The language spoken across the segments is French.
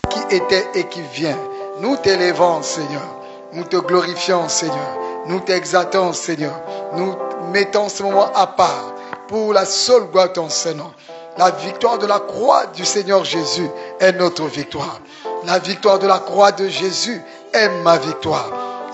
qui était et qui vient. Nous t'élevons, Seigneur. Nous te glorifions, Seigneur. Nous t'exaltons, Seigneur. Nous mettons ce moment à part pour la seule gloire de ton Saint-Nom. La victoire de la croix du Seigneur Jésus est notre victoire. La victoire de la croix de Jésus est ma victoire.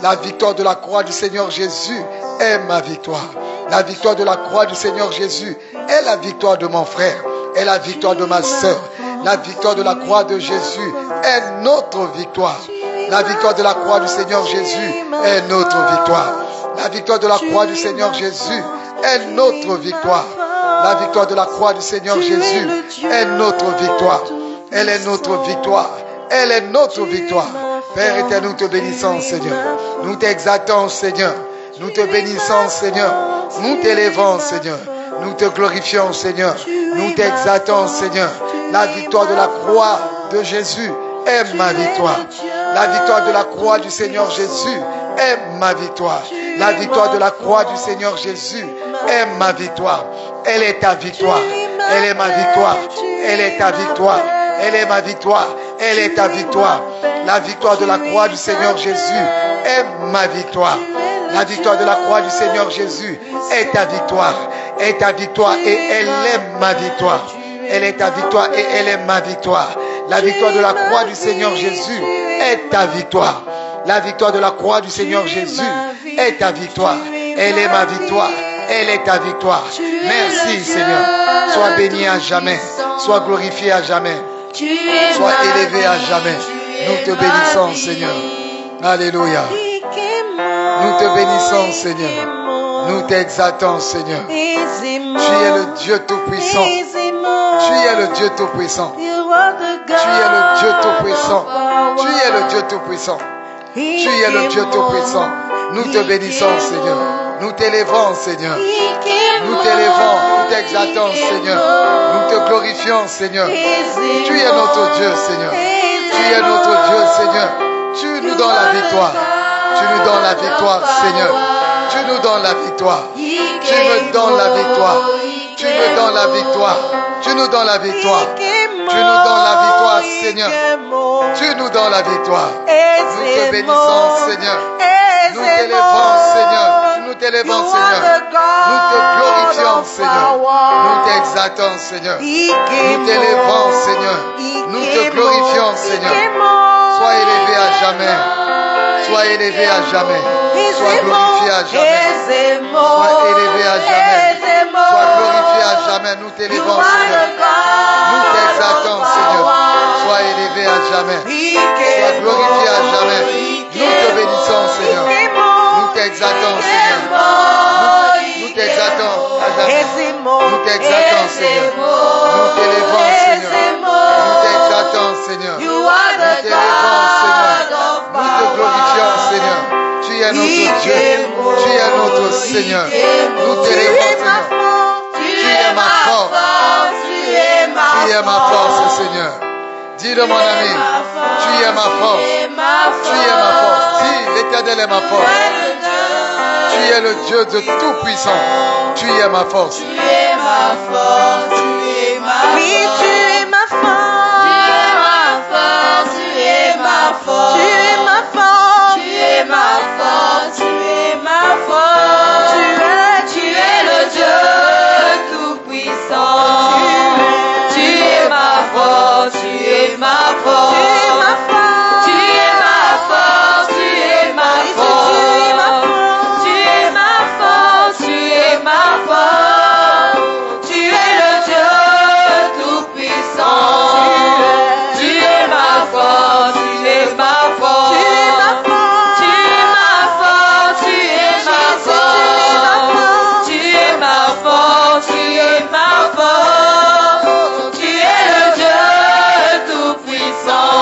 La victoire de la croix du Seigneur Jésus est ma victoire. La victoire de la croix du Seigneur Jésus est la victoire de mon frère, est la victoire de ma sœur. La victoire de la croix de Jésus est notre victoire. La victoire de la croix du Seigneur Jésus est notre victoire. La victoire de la croix du Seigneur Jésus est notre victoire. La victoire de la croix du Seigneur Jésus est notre victoire. Elle est notre victoire. Elle est notre victoire. Père éternel, nous te bénissons, Seigneur. Nous t'exaltons, Seigneur. Nous te bénissons, Seigneur. Nous t'élevons, Seigneur. Nous te glorifions, Seigneur. Nous t'exaltons, Seigneur. La victoire de la croix de Jésus est ma victoire. La victoire de la croix du Seigneur Jésus est ma victoire. La victoire de la croix du Seigneur Jésus est ma victoire. Elle est ta victoire. Elle est ma victoire. Elle est ta victoire. Elle est ma victoire. Elle est ta victoire. La victoire de la croix du Seigneur Jésus est ma victoire. La victoire de la croix du Seigneur Jésus est ta victoire. Est ta victoire et elle est ma victoire. Elle est ta victoire et elle est ma victoire. La victoire de la croix du Seigneur Jésus est ta victoire. La victoire de la croix du Seigneur Jésus est ta victoire. Elle est ma victoire. Elle est ta victoire. Merci, Seigneur. Sois béni à jamais. Sois glorifié à jamais. Sois élevé à jamais. Nous te bénissons, Seigneur. Alléluia. Nous te bénissons, Seigneur. Nous t'exaltons, Seigneur. Tu es le Dieu Tout-Puissant. Tu es le Dieu Tout-Puissant. Tu es le Dieu Tout-Puissant. Tu es le Dieu Tout-Puissant. Tu es le Dieu Tout-Puissant. Nous te bénissons, Seigneur. Nous t'élevons, Seigneur. Nous t'élevons, nous t'exaltons, Seigneur. Nous te glorifions, Seigneur. Tu es notre Dieu, Seigneur. Tu es notre Dieu, Seigneur. Tu nous donnes la victoire. Tu nous donnes la victoire, Seigneur. Tu nous donnes la victoire. Tu me donnes la victoire. Tu me donnes la victoire. Tu nous donnes la victoire. Tu nous donnes la victoire, Seigneur. Tu nous donnes la victoire. Nous te bénissons, Seigneur. Nous t'élevons, Seigneur. Nous t'élevons, Seigneur. Nous te glorifions, Seigneur. Nous t'exaltons, Seigneur. Nous t'élevons, Seigneur. Nous te glorifions, Seigneur. Sois élevé à jamais. Sois élevé à jamais. Sois glorifié à jamais. Sois élevé à jamais. Sois glorifié à jamais. Nous t'élevons, Seigneur. Nous t'exaltons, Seigneur. Sois élevé à jamais. Sois glorifié à jamais. Nous te bénissons, Seigneur. Nous t'exaltons, Seigneur. Nous t'exaltons à jamais. Nous t'exaltons, Seigneur. Nous t'élevons, Seigneur. Nous t'exaltons, Seigneur. Nous t'élevons, Seigneur. Nous te glorifions, Seigneur. Tu es notre Dieu. Tu es notre Seigneur. Nous t'élevons, Seigneur. Tu es ma force. Tu es ma force, Seigneur. Dis-le, mon ami. Tu es ma force. Tu es ma force. Dis, l'Éternel est ma force. Tu es le Dieu de tout-puissant. Tu es ma force. Tu es ma force. Tu es ma force. Oui, tu es ma force. Tu es ma force. Tu es ma force. Tu es ma force. Tu es ma force. Tu es ma force. Tu es le Dieu tout-puissant. Tu es ma force. Tu es ma force. Tu es ma force. Tu es ma force. Tu es ma force. Tu es ma force. Tu es ma force. Tu es le Dieu tout-puissant. Tu es ma force. Tu es ma force. Tu es ma force. Tu es ma force. Tu es ma force. Tu es ma force. Tu es ma force. Tu es le Dieu tout-puissant.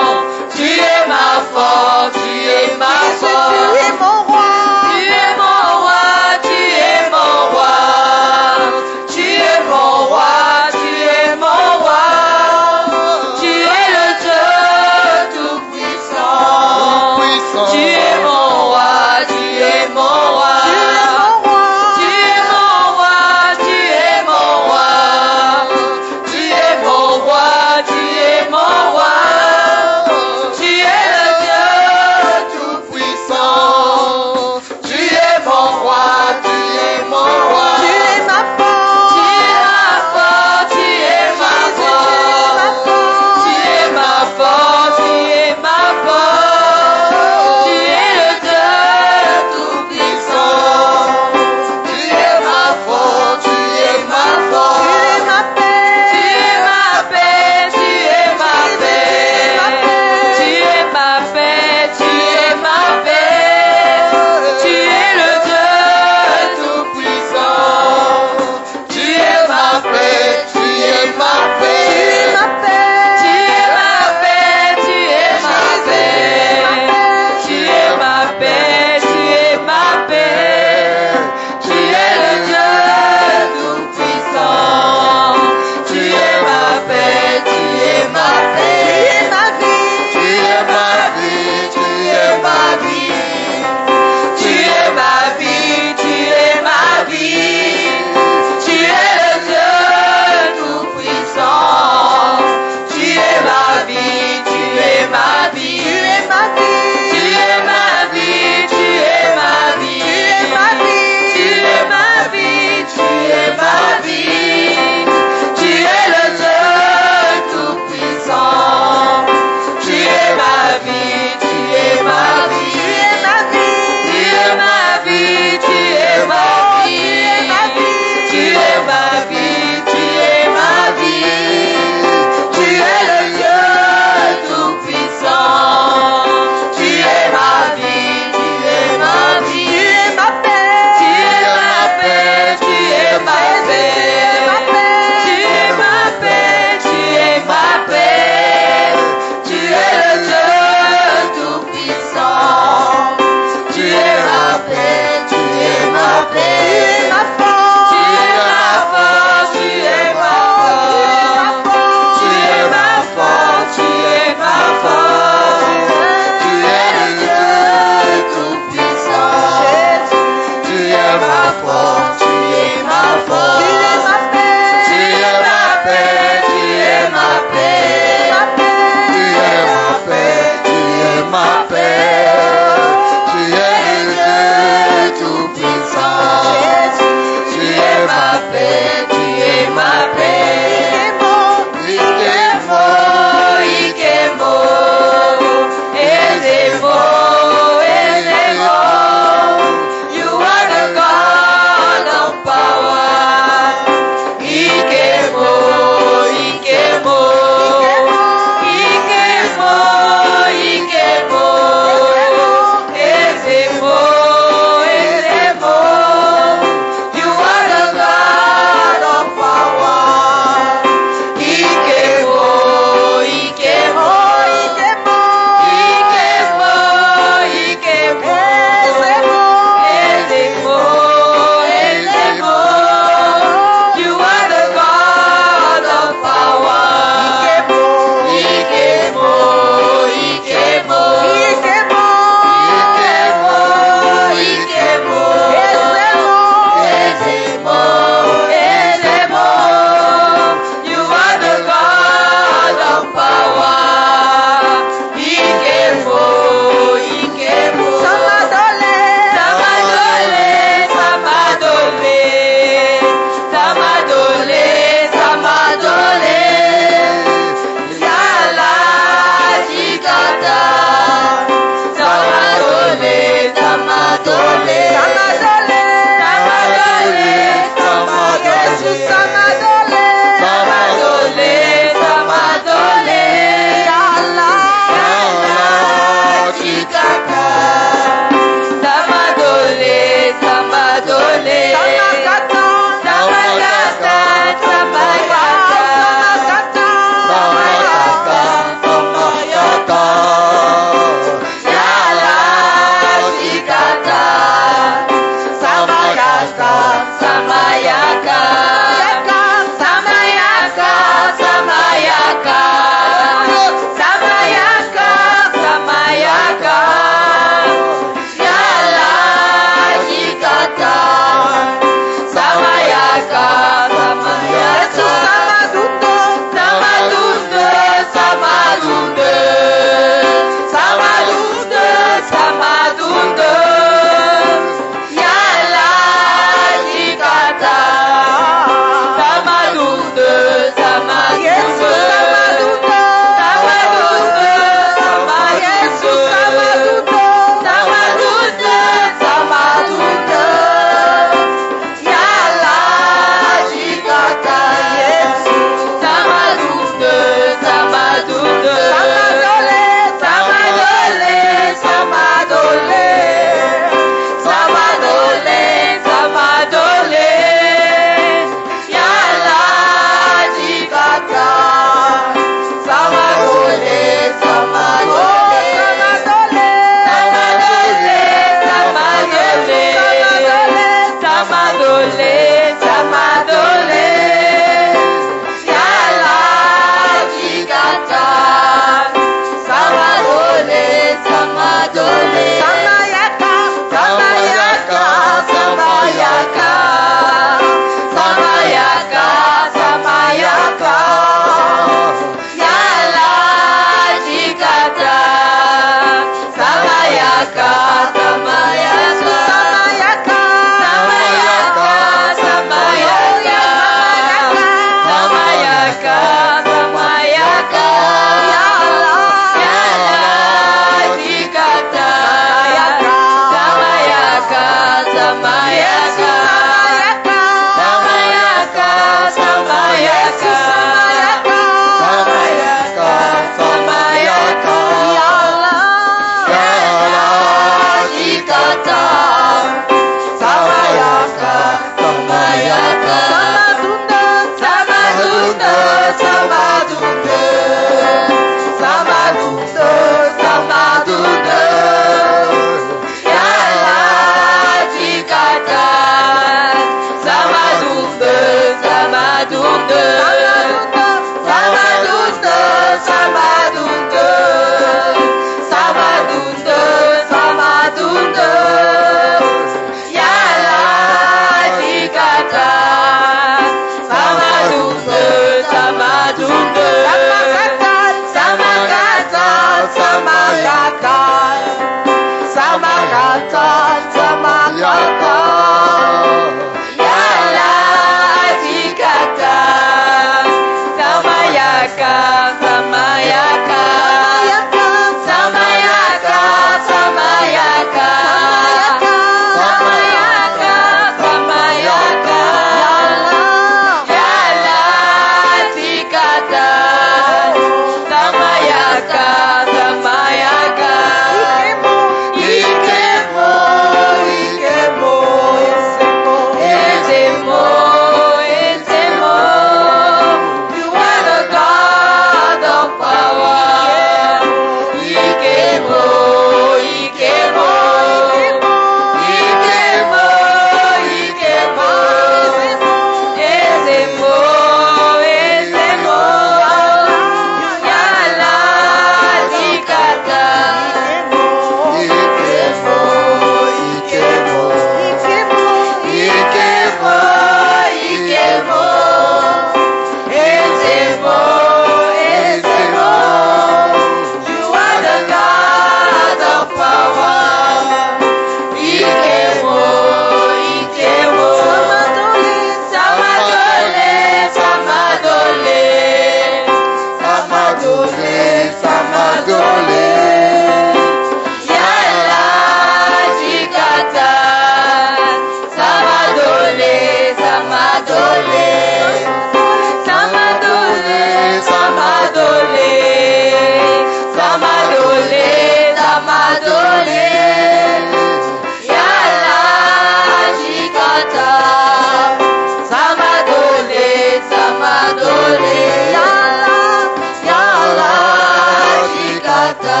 Jikata,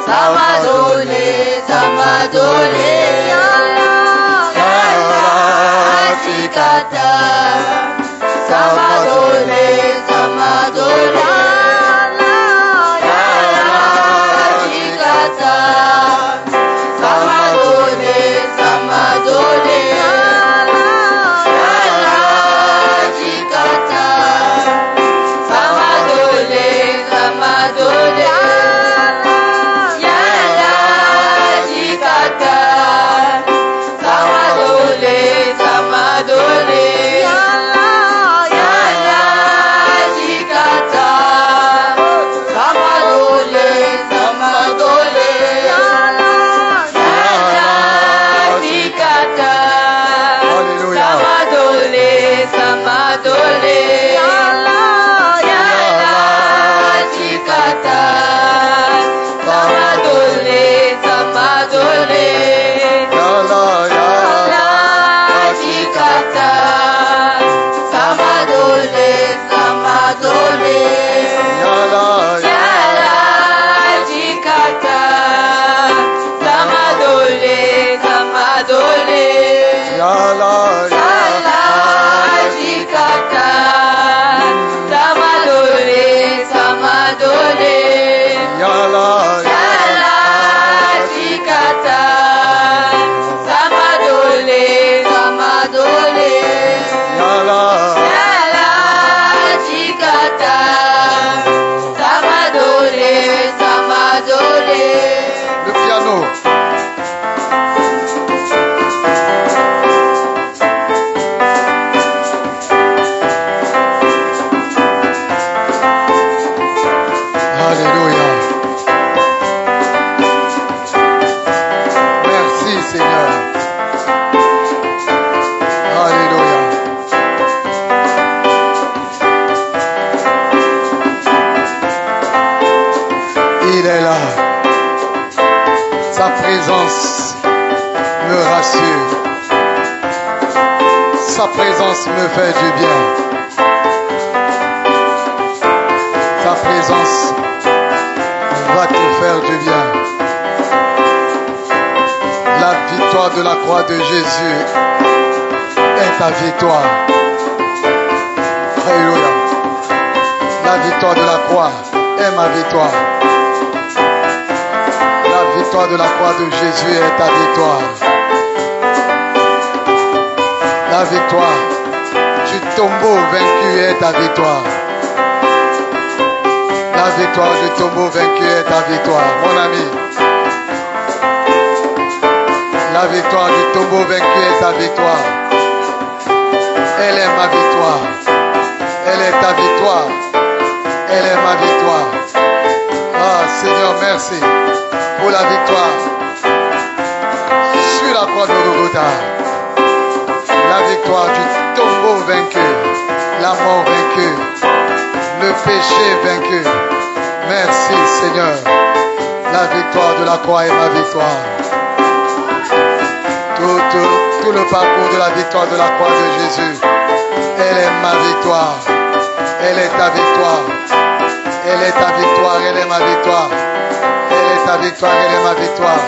Samadole, Samadole, Yala, Jikata, Samadole, Samadole, Yala, Jikata, Samadole, Samadole, Yala, Jikata, Samadole, Samadole, Yala, Jikata, Samadole, Samadole, Yala, Jikata, Samadole, Samadole, Yala, Jikata, Alléluia. Samadole, Samadole, Yala, Jikata, Samadole, Samadole, Yala, yala. Jikata, Samadole, Samadole, Yala, Jikata, Samadole, Samadole, yala, Jikata, Samadole, Samadole, yala, Jikata, Samadole, Samadole, yala. Jikata, Samadole, Samadole. Le piano. Alléluia. Merci Seigneur. Alléluia. Il est là. Sa présence me rassure. Sa présence me fait du bien. Sa présence va te faire du bien. La victoire de la croix de Jésus est ta victoire. Alléluia. La victoire de la croix est ma victoire. La victoire de la croix de Jésus est ta victoire. La victoire du tombeau vaincu est ta victoire. La victoire du tombeau vaincu est ta victoire, mon ami. La victoire du tombeau vaincu est ta victoire. Elle est ma victoire. Elle est ta victoire. Elle est ma victoire. Ah Seigneur, merci pour la victoire sur la croix de Golgotha. La victoire du tombeau vaincu, la mort vaincue, le péché vaincu. Merci Seigneur. La victoire de la croix est ma victoire. Tout le parcours de la victoire de la croix de Jésus, elle est ma victoire. Elle est ta victoire. Elle est ta victoire, elle est ma victoire. Elle est ta victoire, elle est ma victoire.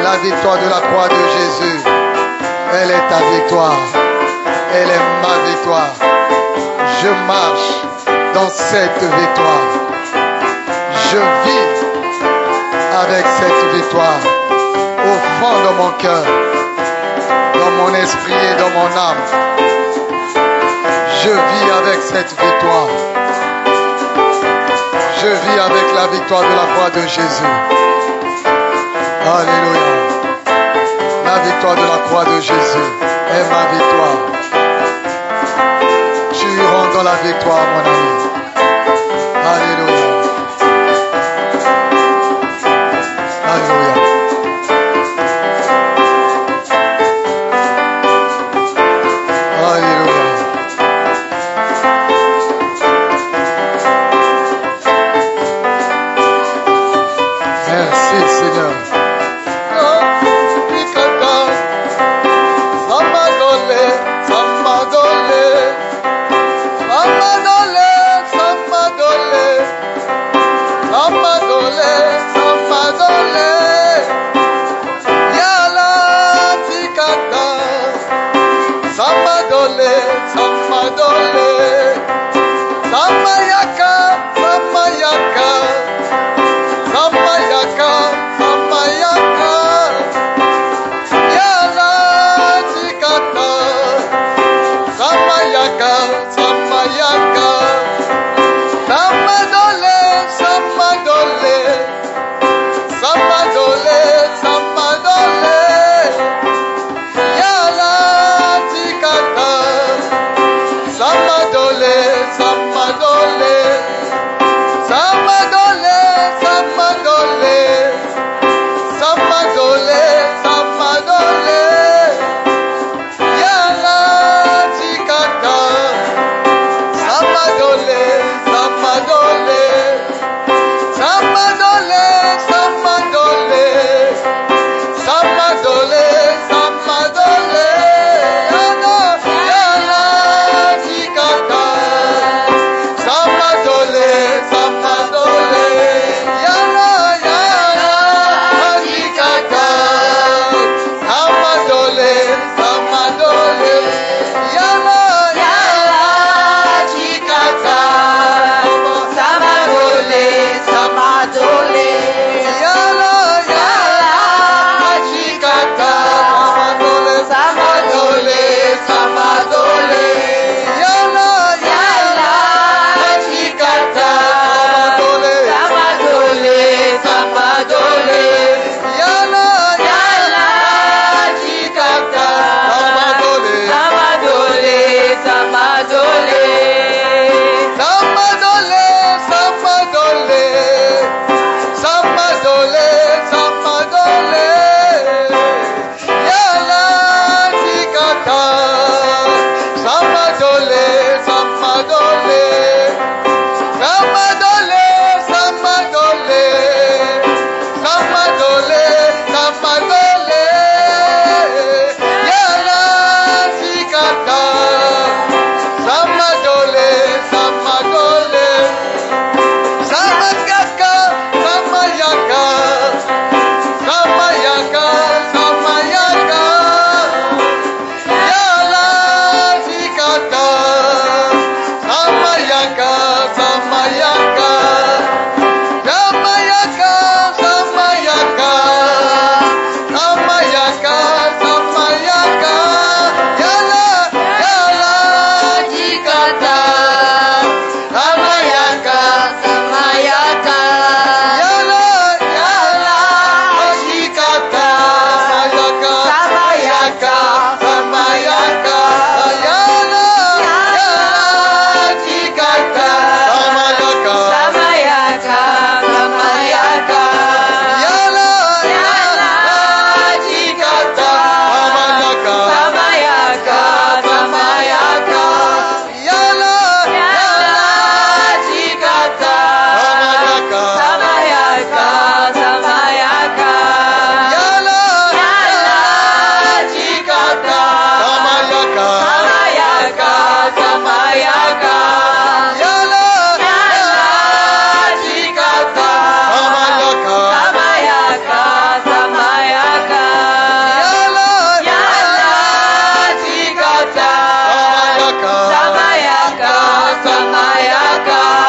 La victoire de la croix de Jésus, elle est ta victoire. Elle est ma victoire. Je marche dans cette victoire. Je vis avec cette victoire au fond de mon cœur, dans mon esprit et dans mon âme. Je vis avec cette victoire. Je vis avec la victoire de la croix de Jésus. Alléluia. La victoire de la croix de Jésus est ma victoire. Tu rentres dans la victoire, mon ami. Alléluia. Alléluia. Alléluia. Merci Seigneur. Samadole, Samayaka, Samayaka, Samayaka, Samayaka, Yala Tikata, Samayaka, Samayaka, Samadole, Samadole, Samadole, Samadole, Yala Tikata, Samadole, Samadole, Samadole, Samadole, Samadole, Samadole, Yala Tikata, Samadole, Samadole, Samadole, Samadole, Samadole, Samadole, Yala Tikata, Samadole, Samadole, Yala Tikata, Samadole, Samadole, Yala Tikata, Samadole, Samadole, Yala Tikata, Samadole, Samadole, Yala Tikata, Samadole, Samadole, Yala Tikata, Samadole, Samadole, Samadole, Samadole, Samadole, Samadole, Samadole, Yala Tikata, Samadole, Samadole, Samadole, Samadole, Samadole, Samadole, Yala Tikata, Samadole, Samadole, Samayaka, Samayaka, Samayaka, Samayaka, Yala Tikata, Samayaka, Samayaka, Samayaka, Samayaka, Samayaka, Samayaka, Yala Tikata, Samayaka, Samayaka, Yala Tikata, Samayaka, Samayaka, Yala Tikata, Samayaka, Samayaka, Samayaka, Yala Tikata, Samayaka, Samayaka, Samayaka, Yala Tikata, Samayaka, Samayaka, Samayaka, Yala Tikata, Samayaka, Samayaka, Samayaka, Yala Tikata, Samayaka, Samayaka, Samayaka, Yala Tikata, Samayaka, Samayaka, Samayaka, Yala Tikata, Samayaka, Samayaka, Samayaka,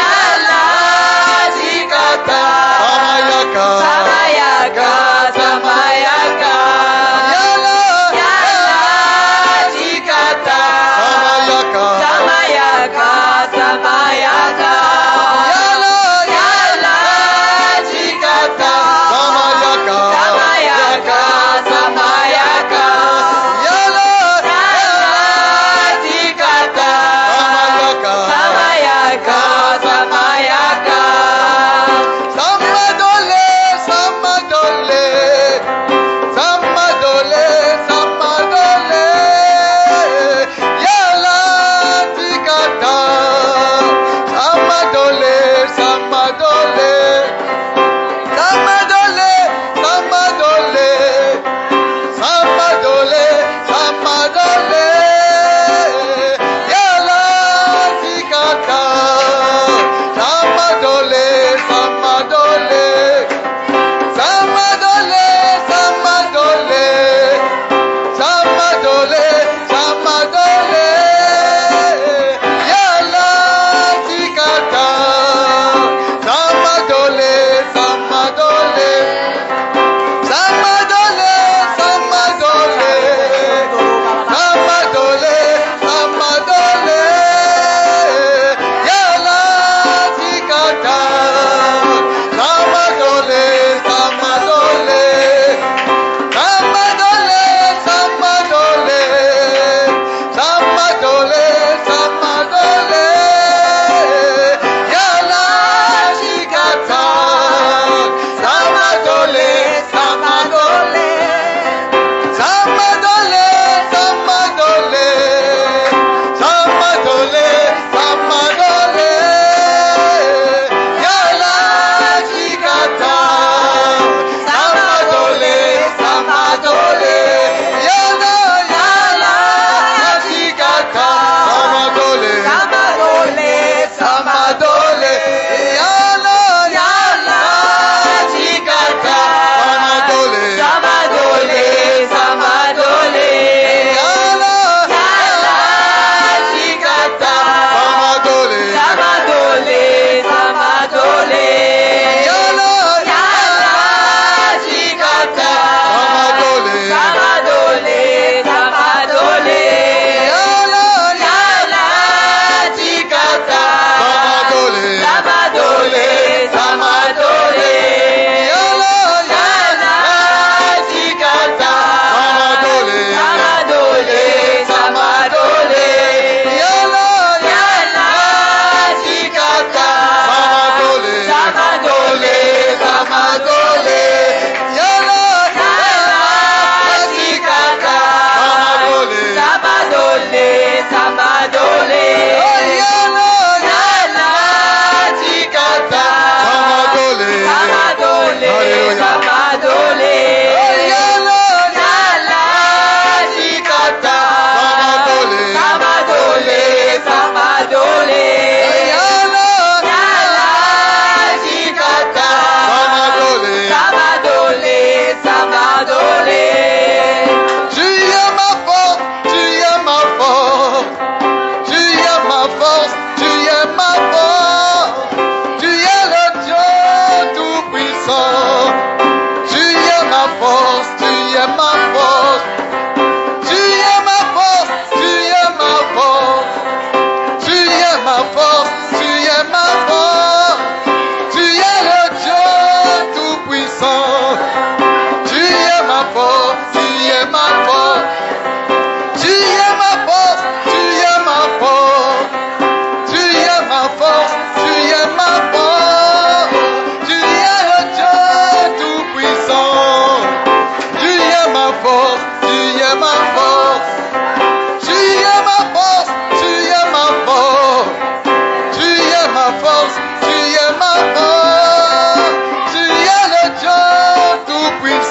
Yala Tikata, Samayaka, Samayaka, Samayaka, Yala Tikata, Samayaka, Samayaka, Samayaka, Yala Tikata, Samayaka, Samayaka, Samayaka, Samadole, Samadole, Samadole, Samadole, Yala Tikata, Samadole, Samadole, Samadole, Samadole, Samadole, Samadole, Yala Tikata, Samadole, Samadole, Samadole, Samadole, Samadole, Samadole, Yala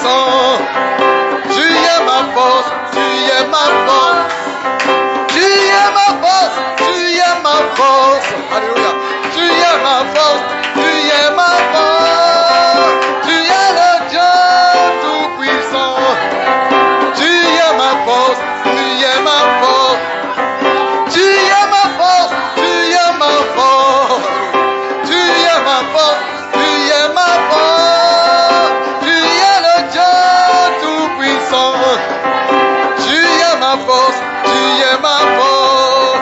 Tout-Puissant. Tu es ma force, tu es ma force. Tu es ma force, tu es ma force. Alléluia. Tu es ma force, tu es ma force. Tu es le Dieu Tout-Puissant. Tu es ma force, tu es ma force. Tu es ma force, tu es ma force. Tu es ma force, tu es ma force. Tu es le Dieu Tout-Puissant. Tu es ma force, tu es ma force.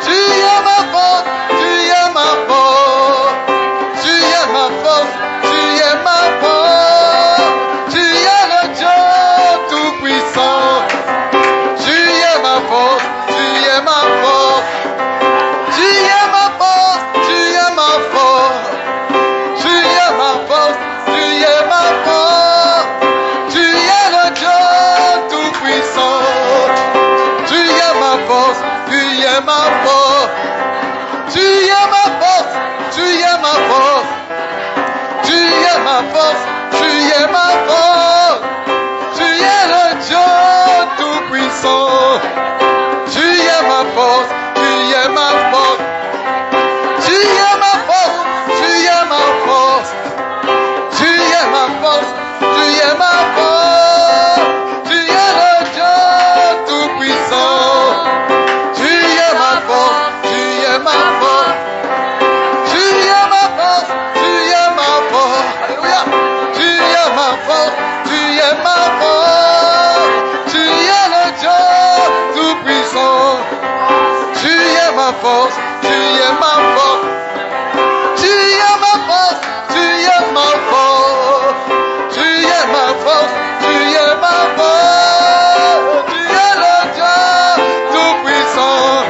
Tu es ma force, tu es ma force. Tu es ma force, tu es ma force. Tu es le Dieu Tout-Puissant. Tu es ma force, tu es ma force. Tu es ma force, tu es ma force. Tu es ma force, tu es ma force. Tu es le Dieu Tout-Puissant. Tu es ma force, tu es ma force. Tu es ma force, tu es ma force. Tu es ma force, tu es ma force. Tu es le Dieu Tout-Puissant. Tu es ma force, tu es ma force. Tu es ma force, tu es ma force. Tu es ma force, tu es ma force. Tu es le Dieu Tout-Puissant. Tu es ma force, tu es ma force. Tu es ma force, tu es ma force. Alléluia. Tu es ma force, tu es ma force. Tu es le Dieu Tout-Puissant. Tu es ma force, tu es ma force. Tu es ma force, tu es ma force. Tu es ma force, tu es ma force. Tu es le Dieu Tout-Puissant.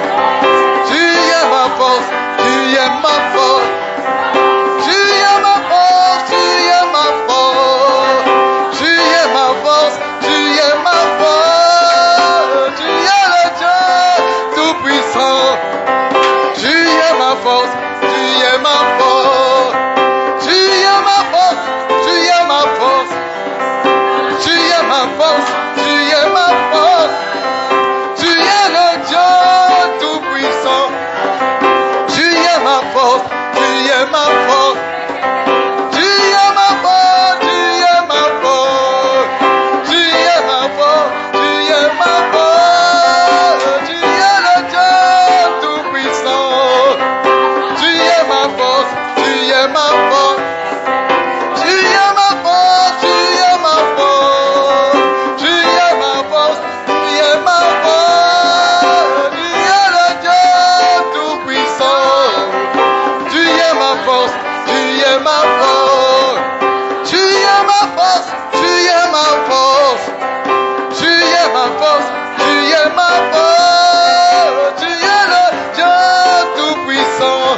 Tu es ma force, tu es ma force. Tu es ma force, tu es ma force. Tu es ma force, tu es ma force. Tu es le Dieu Tout-Puissant. Tu es ma force, tu es ma force. Tu es ma force, tu es ma force. Tu es ma force, tu es ma force. Tu es le Dieu Tout-Puissant. Tu es ma force, tu es ma force. Tu es ma force, tu es ma force. Tu es ma force, tu es ma force. Tu es le Dieu Tout-Puissant. Tu es ma force, tu es ma force. Tu es ma force, tu es ma force. Tu es ma force, tu es ma force. Tu es le Dieu Tout-Puissant. Tu es ma force, tu es ma force. Tu es ma force, tu es ma force. Tu es ma force, tu es ma force. Tu es le Dieu Tout-Puissant.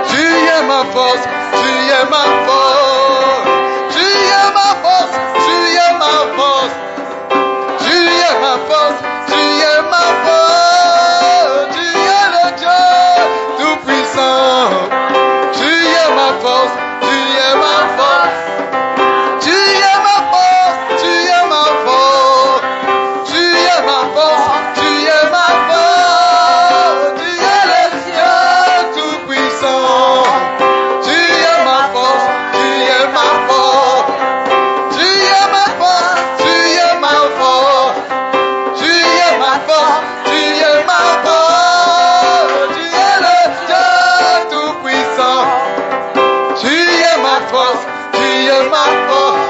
Tu es ma force, tu es ma force. Tu es ma force, tu es ma force. Tu es ma force, tu es ma force. Tu es le Dieu Tout-Puissant. Tu es ma force, tu es ma force. Tu es ma force, tu es ma force. Tu es ma force, tu es ma force. Tu es le Dieu Tout-Puissant. Tu es ma force, tu es ma force. Tu es ma force, tu es ma force. Tu es ma force, tu es ma force. Tu es le Dieu Tout-Puissant. Tu es ma force, tu es ma force.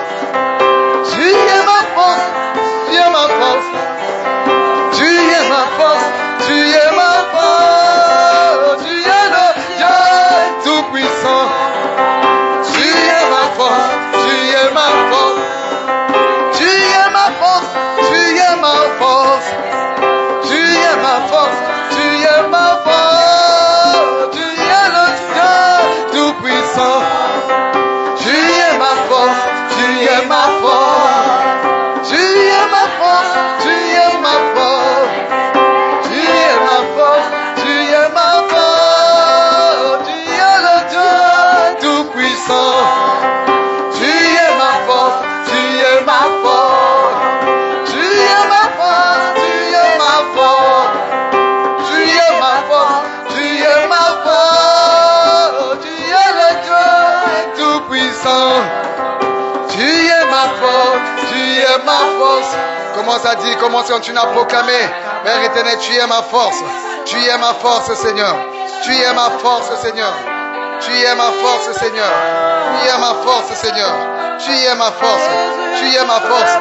Tu es ma force, tu es ma force. Tu es ma force, tu es ma force. Tu es le Dieu Tout-Puissant. Tu es ma force, tu es ma force. Tu es ma force, tu es ma force. Tu es ma force, tu es ma force. Tu es le Dieu Tout-Puissant. Tu es ma force, tu es ma force. Tu es ma force, tu es ma force. Tu es ma force, tu es ma force. Tu es le Dieu Tout-Puissant. Tu es ma force, tu es es ma force. Commence à dire, commence à continuer à proclamer. Père éternel, tu es ma force. Tu es ma force, Seigneur. Tu es ma force, Seigneur. Tu es ma force, Seigneur. Tu es ma force, Seigneur. Tu es ma force. Tu es ma force.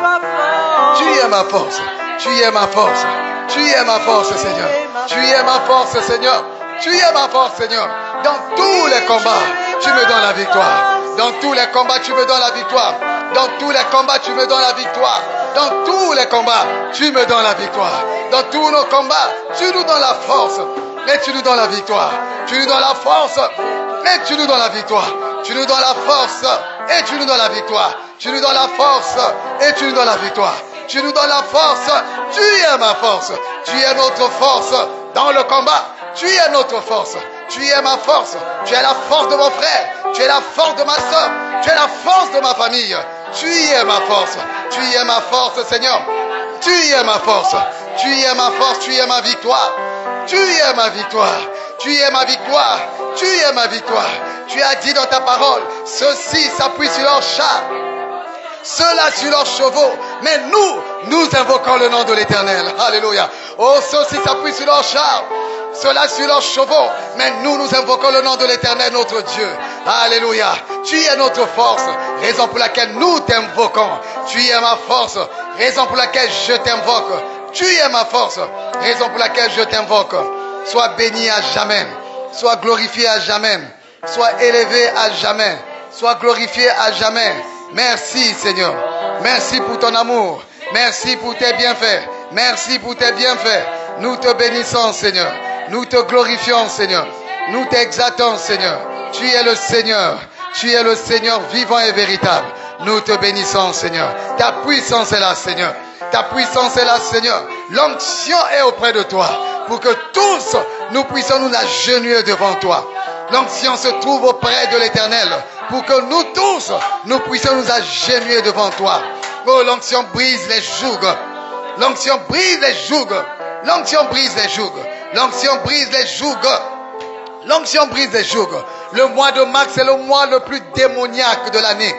Tu es ma force. Tu es ma force. Tu es ma force, Seigneur. Tu es ma force, Seigneur. Tu es ma force, Seigneur. Dans tous les combats, tu me donnes la victoire. Dans tous les combats, tu me donnes la victoire. Dans tous les combats, tu me donnes la victoire. Dans tous les combats, tu me donnes la victoire. Dans tous nos combats, tu nous donnes la force. Et tu nous donnes la victoire. Tu nous donnes la force. Et tu nous donnes la victoire. Tu nous donnes la force. Et tu nous donnes la victoire. Tu nous donnes la force. Et tu nous donnes la victoire. Tu nous donnes la force. Tu es ma force. Tu es notre force dans le combat. Tu es notre force. Tu es ma force. Tu es la force de mon frère. Tu es la force de ma soeur. Tu es la force de ma famille. Tu es ma force. Tu es ma force, Seigneur. Tu es ma force. Tu es ma force. Tu es ma victoire. Tu es ma victoire. Tu es ma victoire. Tu es ma victoire. Tu as dit dans ta parole, ceux-ci s'appuient sur leurs chars, ceux-là sur leurs chevaux. Mais nous invoquons le nom de l'Éternel. Alléluia. Oh, ceux-ci s'appuient sur leurs chars, ceux-là sur leurs chevaux. Mais nous invoquons le nom de l'Éternel, notre Dieu. Alléluia. Tu es notre force, raison pour laquelle nous t'invoquons. Tu es ma force, raison pour laquelle je t'invoque. Tu es ma force, raison pour laquelle je t'invoque. Sois béni à jamais. Sois glorifié à jamais. Sois élevé à jamais. Sois glorifié à jamais. Merci, Seigneur. Merci pour ton amour. Merci pour tes bienfaits. Merci pour tes bienfaits. Nous te bénissons, Seigneur. Nous te glorifions, Seigneur. Nous t'exaltons, Seigneur. Tu es le Seigneur. Tu es le Seigneur vivant et véritable. Nous te bénissons, Seigneur. Ta puissance est là, Seigneur. Ta puissance est là, Seigneur. L'onction est auprès de toi. Pour que tous nous puissions nous agenouiller devant toi. L'onction se trouve auprès de l'Éternel. Pour que nous tous, nous puissions nous agenouiller devant toi. Oh, l'onction brise les jougs. L'onction brise les jougs. L'onction brise les jougs. L'onction brise les jougs. L'onction brise les jougs. Le mois de mars, c'est le mois le plus démoniaque de l'année.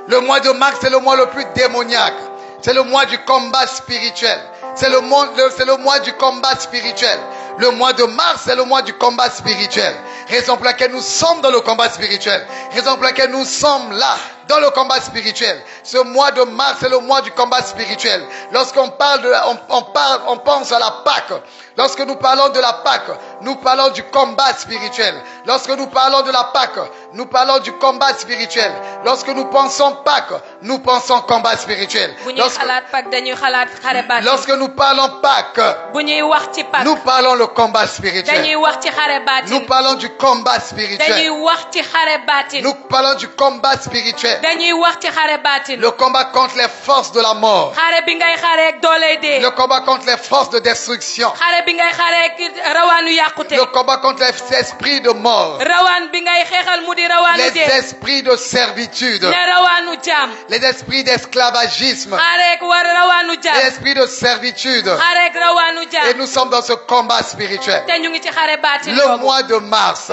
Le mois de mars, c'est le mois le plus démoniaque. C'est le mois du combat spirituel. C'est le mois du combat spirituel. Le mois de mars, c'est le mois du combat spirituel. Raison pour laquelle nous sommes dans le combat spirituel. Raison pour laquelle nous sommes là, dans le combat spirituel. Ce mois de mars, c'est le mois du combat spirituel. Lorsqu'on parle on pense à la Pâque. Lorsque nous parlons de la Pâque, nous parlons du combat spirituel. Lorsque nous parlons de la Pâque, nous parlons du combat spirituel. Lorsque nous pensons Pâque, nous pensons combat spirituel. Lorsque nous parlons Pâque, nous parlons le combat spirituel. Nous parlons du combat spirituel. Nous parlons du combat spirituel. Le combat contre les forces de la mort. Le combat contre les forces de destruction. Le combat contre les esprits de mort. Les esprits de servitude. Les esprits d'esclavagisme. Les esprits de servitude. Et nous sommes dans ce combat spirituel. Le mois de mars,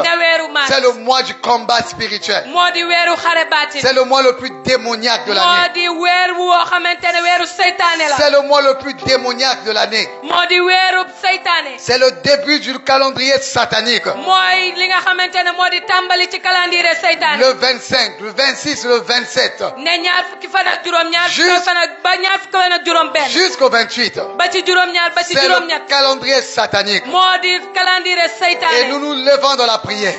c'est le mois du combat spirituel. C'est le mois le plus démoniaque de l'année. C'est le mois le plus démoniaque de l'année. C'est le début du calendrier satanique. Le 25, le 26, le 27. Jusqu'au 28. C'est le calendrier satanique. Et nous nous levons dans la prière.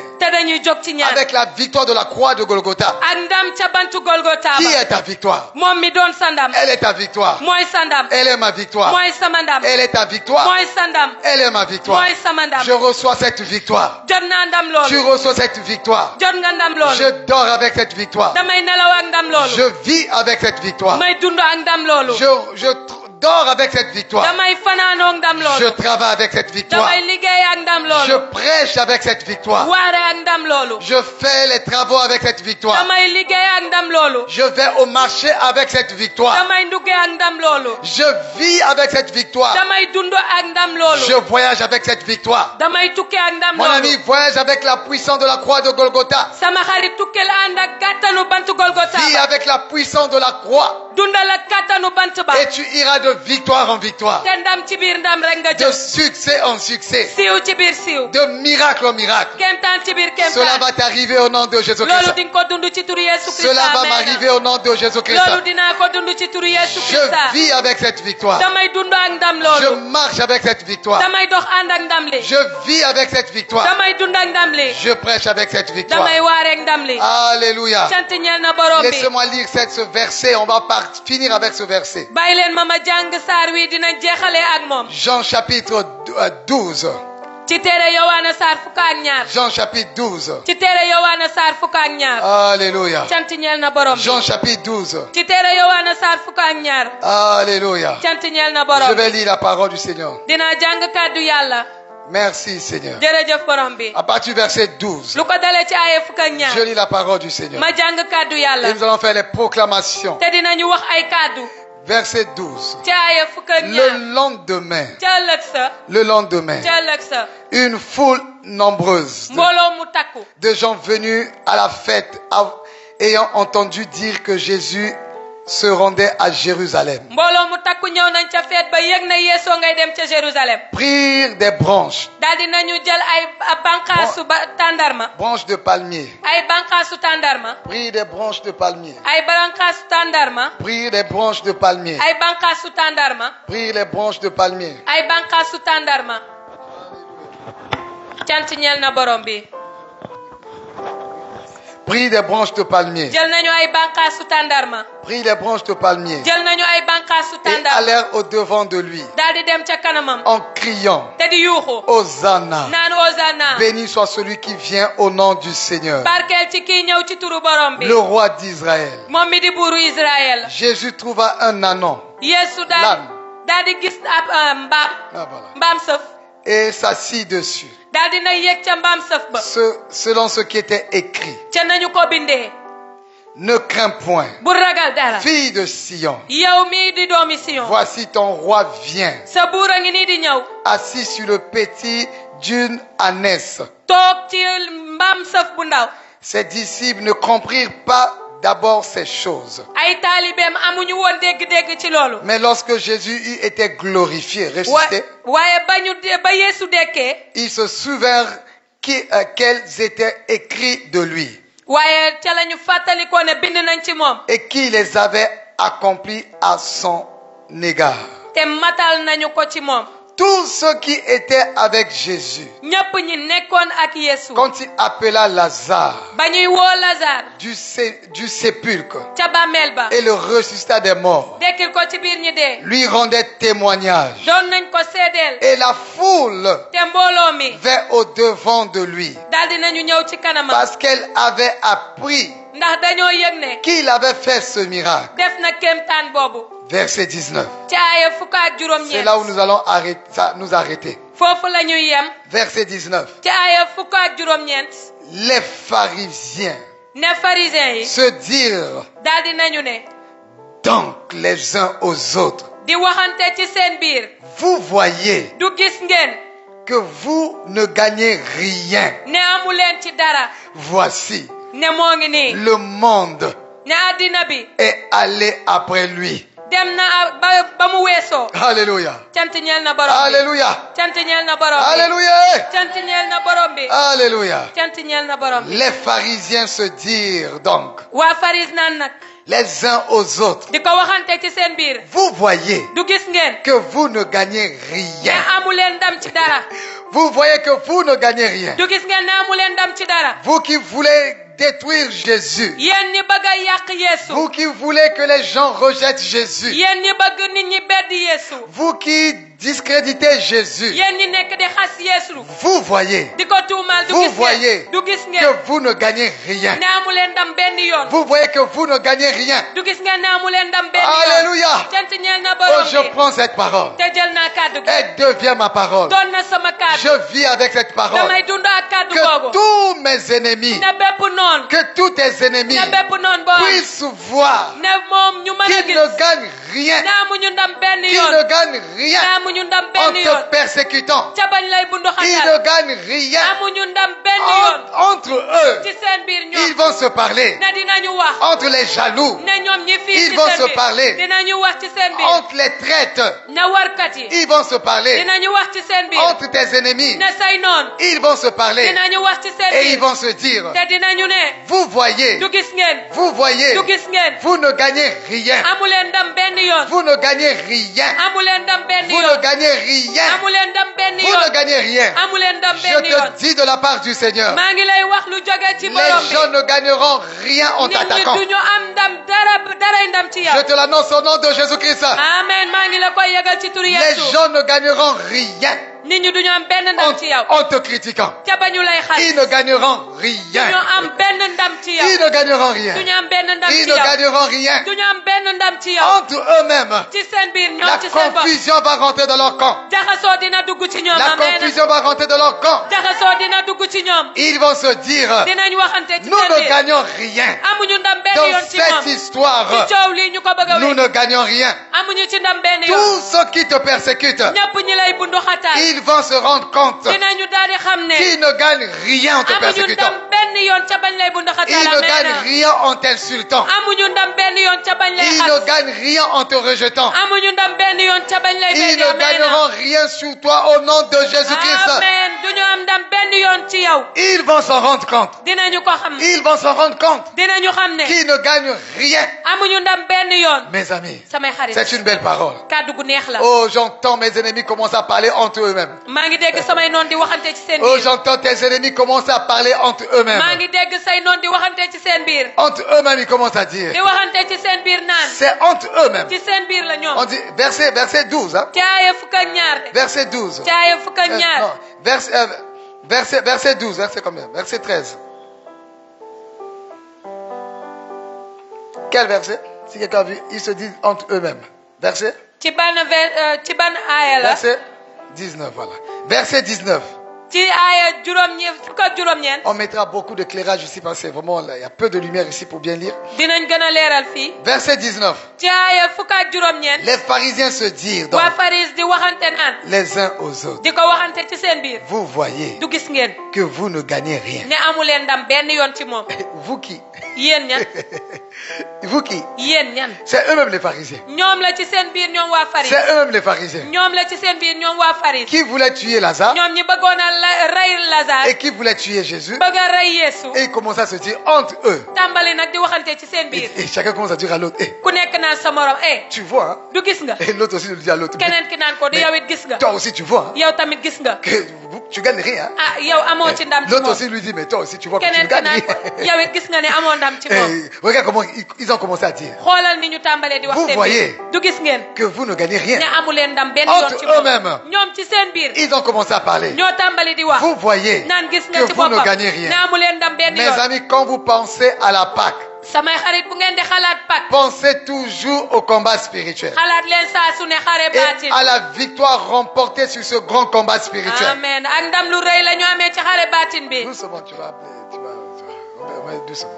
Avec la victoire de la croix de Golgotha. Qui est ta victoire? Elle est ta victoire. Elle est ma victoire. Elle est ta victoire. Elle est ma victoire. Je reçois cette victoire. Tu reçois cette victoire. Je dors avec cette victoire. Je vis avec cette victoire. Je dors avec cette victoire. Je travaille avec cette victoire. Je prêche avec cette victoire. Je fais les travaux avec cette victoire. Je vais au marché avec cette victoire. Je vis avec cette victoire. Je voyage avec cette victoire. Mon ami voyage avec la puissance de la croix de Golgotha. Vis avec la puissance de la croix. dundal ak kattanu bant ba Et tu iras de victoire en victoire. te ndam ci biir ndam rek nga De jëm succès en succès. siiw ci biir siiw De miracle en miracle. kemtaan ci biir Cela kemtaan va t'arriver au nom de loolu Jésus-Christ. di nga ko dund ci turu Yesu Christ Cela va amen m'arriver au nom de Jésus-Christ. loolu dinaa ko dund ci turu Yesu Christ Je vis avec cette victoire. damay dund ak ndam Je loolu marche avec cette victoire. damay dox ànd ak ndam li Je vis avec cette victoire. damay dund ak ndam li Je prêche avec cette victoire. damay waare ak ndam li Alléluia. cant ñeel na borom bi Laissez-moi lire ce verset. On va finir avec ce verset. bàyyi leen ma jàng saar wi dina jeexale ak moom Jean chapitre 12. ci téere Yowaana saar fukk ak ñaar Jean chapitre 12. ci téere Yowaana saar fukk ak ñaar Alléluia. cant ñeel na borom bi Jean chapitre 12. ci téere Yowaana saar fukk ak ñaar Alléluia. cant ñeel na Je borom vais lire la parole du Seigneur. dinaa jàng kàddu yàlla Merci Seigneur. jërëjëf borom bi À partir du verset 12, lu ko dalee ci aaya fukk ak ñaar je lis la parole du Seigneur. ma jàng kàddu yàlla Et nous allons faire les proclamations. te dinañu wax ay kàddu Verset 12. ci aaya fukk ak Le ñaar lendemain, ca ëllëg sa le lendemain, ca ëllëg sa une foule nombreuse mbooloo mu takku de gens venus à la fête ayant entendu dire que Jésus se rendait à Jérusalem, mbooloo mu takku ñëw nañ ca feet ba yëg na Yeesoo ngay dem ca Jérusalem prirent des branches daal di nañu jël ay bànqaasu tàndarma de palmier, ay bànqaasu tàndarma prirent des branches de palmier, ay bànqaasu tàndarma prirent des branches de palmier, ay bànqaasu tàndarma prirent les branches de palmier, ay bànqaasu tàndarma cant ñeel na borom bi prirent des branches de palmier, jël nañu ay bànqaasu tàndarma prirent les branches de palmier jël nañu ay bànqaasu et tàndarma allèrent au devant de lui daal di dem ca kanamam en criant, te di yuuxu Hosanna, naan Hosanna béni soit celui qui vient au nom du Seigneur, barkeel ci kii ñëw ci turu borom bi le roi d'Israël. moom mi di buuru Israël Jésus trouva un ânon Yeesu L'âne. daal di gis ab mbaam Ah, voilà. mbaam sëf et s'assit dessus, daal di na yéeg ca mbaam sëf ba selon ce qui était écrit. ca nañu ko bindee Ne crains point, bu ragal dara fille de Sion, yow mii di doomi Sion voici ton roi vient, sa buur a ngi nii di ñëw assis sur le petit d'une ânesse. toog ci mbaam sëf bu ndaw Ses disciples ne comprirent pas d'abord ces choses. ay taalibeem amuñu woon dégg-dégg ci loolu Mais lorsque Jésus eut été glorifié, ressuscité, waaye ba Yeesu dekkee ils se souvinrent qu'elles étaient écrites de lui waaye ca lañu fàttalikoo ne bind nañ ci moom et qui les avait accomplies à son égard. te matal nañu ko ci moom Tous ceux qui étaient avec Jésus, ñépp ñi nekkoon ak Yeesu quand il appela Lazare ba ñuy woo Lazare du sépulcre ca bàmmeel ba et le ressuscita des morts, dekkil ko ci biir ñi dee lui rendait témoignage. doon nañ ko seedeel Et la foule te mbooloo mi vint au devant de lui daldi nañu ñëw ci kanamam parce qu'elle avait appris ndax dañoo yëg ne qu'il avait fait ce miracle. def na kéemtaan boobu Verset 19. ci aaya fukk ak C'est juróom-ñeent là où nous allons nous arrêter. foofu la ñuy yem Verset 19. ci aaya fukk ak juróom-ñeent Les pharisiens ne pharisiens yi se dirent daldi nañu ne donc les uns aux autres, di waxante ci seen biir vous voyez du gis ngeen que vous ne gagnez rien. ne amu leen ci dara Voici, ne moo ngi nii le monde ne àddina bi est allé après lui. dem na ba mu weesoo Alléluia. cant ñeel na borom bi Alléluia. cant ñeel na borom bi Alléluia. cant ñeel na borom bi Alléluia. cant ñeel na borom bi Les pharisiens se dirent donc waa faris naan nag les uns aux autres, di ko waxante ci seen biir vous voyez du gis ngeen que vous ne gagnez ne rien. amu leen ndam ci dara Vous voyez que vous ne gagnez rien. du gis ngeen ne amu leen ndam ci dara Vous qui voulez détruire Jésus. yéen ñi bëgg a yàq Yeesu Vous qui voulez que les gens rejettent Jésus. yéen ñi bëgg nit ñi bedd Yeesu Vous qui discréditez Jésus. yéen ñi nekk di xas Yeesu Vous voyez di ko tuumaal du Vous gis voyez ngeen du gis que ngeen vous ne gagnez rien. ne amu leen ndam benn yoon Vous voyez que vous ne gagnez rien. du gis ngeen ne amu leen ndam benn yoon Alléluia. cant ñeel na Oh, borom je bi prends cette parole. te jël naa kàddu gi Elle devient ma parole. doon na sama kàddu Je vis avec cette parole. damay dund ak kàddu Que googu tous mes ennemis, ne bépp noon que tous tes ennemis ne bépp noon boo puissent voir ne moom ñu mën a qu'ils gis ne gagnent rien. ne amuñu ndam benn Qu'ils yoon ne gagnent ne rien. amuñu amuñu ndam en benn te yoon persécutant. ca bañ lay bundu Ils xatal ne gagnent rien. amuñu ndam benn yoon Entre eux, ci seen biir ils ñoom vont se parler. ne dinañu wax Entre les jaloux, ne ñoom ñi fii ils ci vont seen se biir parler. dinañu wax ci seen biir Entre les traîtres, ne warkat yi ils vont se parler. dinañu wax ci seen biir Entre tes ennemis, ne say noon ils vont se parler. dinañu wax ci seen Et ils biir vont se dire, te dinañu ne vous voyez, du gis ngeen vous voyez, du gis ngeen vous ne gagnez rien. amuleen ndam benn yoon Vous ne gagnez rien. amuleen ndam benn Vous ne yoon gagnez rien. amuleen ndam benn Vous ne yoon gagnez rien. amuleen ndam Je benn yoon te dis de la part du Seigneur, maa ngi lay wax lu jóge ci borom les bi gens ne gagneront rien en nit ñi t'attaquant. duñu am ndam daray ndam ci Je yow te l'annonce au nom de Jésus-Christ. amen maa ngi la koy yëgal ci turu Les Yeesu gens ne gagneront rien nit ñi duñu am benn ndam ci yow en te critiquant. ca bañu lay xas Ils ne gagneront duñu rien. am benn ndam ci yow Ils ne gagneront rien. duñu am benn ndam Ils ci ne yow gagneront rien. duñu am benn ndam ci yow Entre eux-mêmes, ci seen biir la ñoom ci seen bopp confusion va rentrer dans leur camp. jaxasoo dina dugg ci ñoom La amen confusion va rentrer dans leur camp. jaxasoo dina dugg ci ñoom Ils vont se dire, dinañ waxante ci nous seen ne biir gagnons rien. amuñu ndam benn Dans yoon ci cette moom histoire, ci coow lii ñu ko bëgg a nous wéy ne gagnons rien. amuñu ci ndam benn yoon Tous ceux qui te persécutent, ñëpp ñi lay bundu xataal ils vont se rendre compte dinañu daal di xam ne qu'ils ne gagnent rien en te amuñu persécutant. ndam benn yoon ca bañ lay bundu Ils xataal ne gagnent amen rien en t'insultant. amuñu ndam benn yoon ca bañ lay Ils ne xas gagnent rien en te rejetant. amuñu ndam benn yoon ca bañ lay Ils beddi ne amen gagneront rien sur toi au nom de Jésus-Christ. amen duñu am ndam benn yoon ci yow Ils vont s'en rendre compte. dinañu ko xam Ils vont s'en rendre compte dinañu xam ne qu'ils ne gagnent rien. amuñu ndam benn yoon Mes amis, samay xarit c'est une belle parole. kàddu gu neex la Oh, j'entends mes ennemis commencer à parler entre eux-mêmes. maa ngi dégg samay noon di waxante ci seen Oh, biir j'entends tes ennemis commencer à parler entre eux-mêmes. maa ngi dégg say noon di waxante ci seen biir Entre eux-mêmes, ils commencent à dire. di waxante ci seen biir naan C'est entre eux-mêmes. ci seen biir la On ñoom dit verset 12. Hein? caaya fukk ak ñaar de Verset 12. caaya fukk ak Non, ñaar verset 12. Verset combien? Verset 13. Quel verset? Si quelqu'un a vu, ils se disent entre eux-mêmes. Verset? ci ban aaya la Verset 19, voilà. Verset 19. ci aaya fukk ak juróom-ñeent On mettra beaucoup d'éclairage ici parce que vraiment, là, il y a peu de lumière ici pour bien lire. dinañ gën a leeral fii Verset 19. ci aaya fukk ak juróom-ñeent Les pharisiens se dirent donc waa faris di waxante naan les uns aux autres. di ko waxante ci seen biir Vous voyez du gis ngeen que vous ne gagnez rien. ne amuleen ndam benn yoon ci moom Vous qui? yéen ñan Vous qui? yéen ñan C'est eux-mêmes les pharisiens. ñoom la ci seen biir ñoom waa faris C'est eux-mêmes les pharisiens. ñoom la ci seen biir ñoom waa faris Qui voulaient tuer Lazare ñoom ñi bëggoon a rey Lazare et qui voulaient tuer Jésus. bëgg a rey Yeesu Et ils commencent à se dire entre eux. tàmbali nag di waxante ci seen biir Et chacun commence à dire à l'autre, ku nekk naan sa morom tu vois, hein? du gis nga Et l'autre aussi lui dit à l'autre, keneen ki naan ko du yow it gis nga toi aussi tu vois, hein, yow tamit gis nga que tu gagnes rien. Hein? ah yow amoo ci ndam ci L'autre moom aussi lui dit, mais toi aussi tu vois que tu keneen ne ki gagnes naan ko rien. yow it gis nga ne amoo ndam ci moom Et regarde comment ils ont commencé à dire xoolal ni ñu tàmbalee di wax Vous seen voyez. biir du gis ngeen que vous ne gagnez rien. ne amuleen ndam benn Entre yoon ci moom eux-mêmes. ñoom ci seen biir Ils ont commencé à parler. ñoo tàmbali di wax Vous voyez naan gis nga que ci vous ne boppam gagnez rien. ne amuleen ndam benn Mes yoon amis, quand vous pensez à la Pâque, samay xarit bu ngeen di xalaat Pâques pensez toujours au combat spirituel xalaat leen saa su ne xare et baatin à la victoire remportée sur ce grand combat spirituel. amen ak ndam lu rëy la ñu amee ci xare baatin bi Doucement, tu vas appeler, doucement.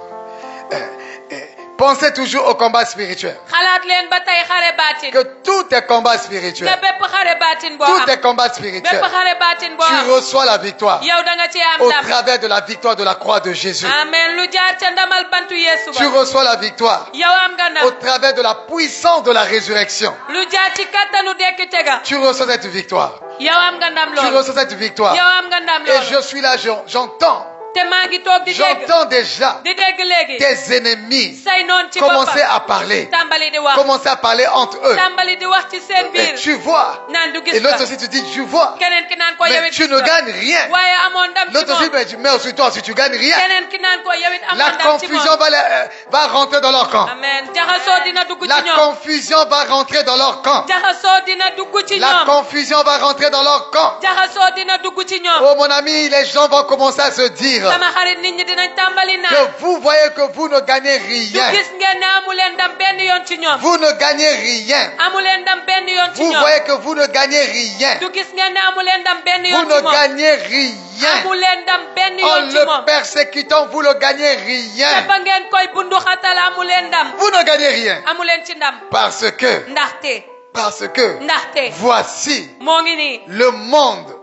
Pensez toujours au combat spirituel. xalaat leen ba tey xare baatin Que tous tes combats nga spirituels, bépp xare baatin boo tous am tes combats bépp spirituels, xare baatin boo tu am reçois la victoire yow da nga ci am au ndam travers de la victoire de la croix de Jésus. amen lu jaar ca ndamal bantu Yeesu Tu ba reçois la victoire yow am nga au ndam travers de la puissance de la résurrection. lu jaar ci kattanu dekkite ga Tu reçois cette victoire. yow am nga ndam Tu loolu reçois cette victoire. yow am nga ndam Et loolu je suis là, j'entends. te maa ngi toog di dégg J'entends déjà di dégg léegi tes ennemis say noon ci commencer boppam à parler. tàmbali di wax Commencer à parler entre eux. tàmbali di wax ci seen Et biir tu vois. naan du Et gis l'autre nga aussi tu dis, tu vois. keneen ki naan ko yow Mais it tu gis ne nga gagnes rien. waaye amoo ndam ci L'autre aussi, moom mais aussi toi, si tu gagnes rien, keneen ki naan ko yow it amoo la ndam ci confusion moom va rentrer dans leur camp. amen jaxasoo dina dugg ci La ñoom confusion va rentrer dans leur camp. jaxasoo dina dugg ci La ñoom confusion va rentrer dans leur camp. jaxasoo dina dugg ci ñoom Oh mon ami, les gens vont commencer à se dire sama xarit nit ñi dinañ tàmbali naan que vous voyez que vous ne gagnez du rien. gis ngeen ne amuleen ndam benn yoon ci ñoom Vous ne gagnez rien. amuleen ndam benn yoon ci Vous ñoom voyez que vous ne gagnez rien. du gis ngeen ne amuleen ndam benn Vous yoon ci ne moom gagnez rien. amuleen ndam benn En yoon ci le moom persécutant, vous ne gagnez te rien. ba ngeen koy bundu xatal amuleen ndam Vous ne gagnez rien. amuleen ci ndam Parce que ndaxte Parce que ndaxte voici moo ngi nii le monde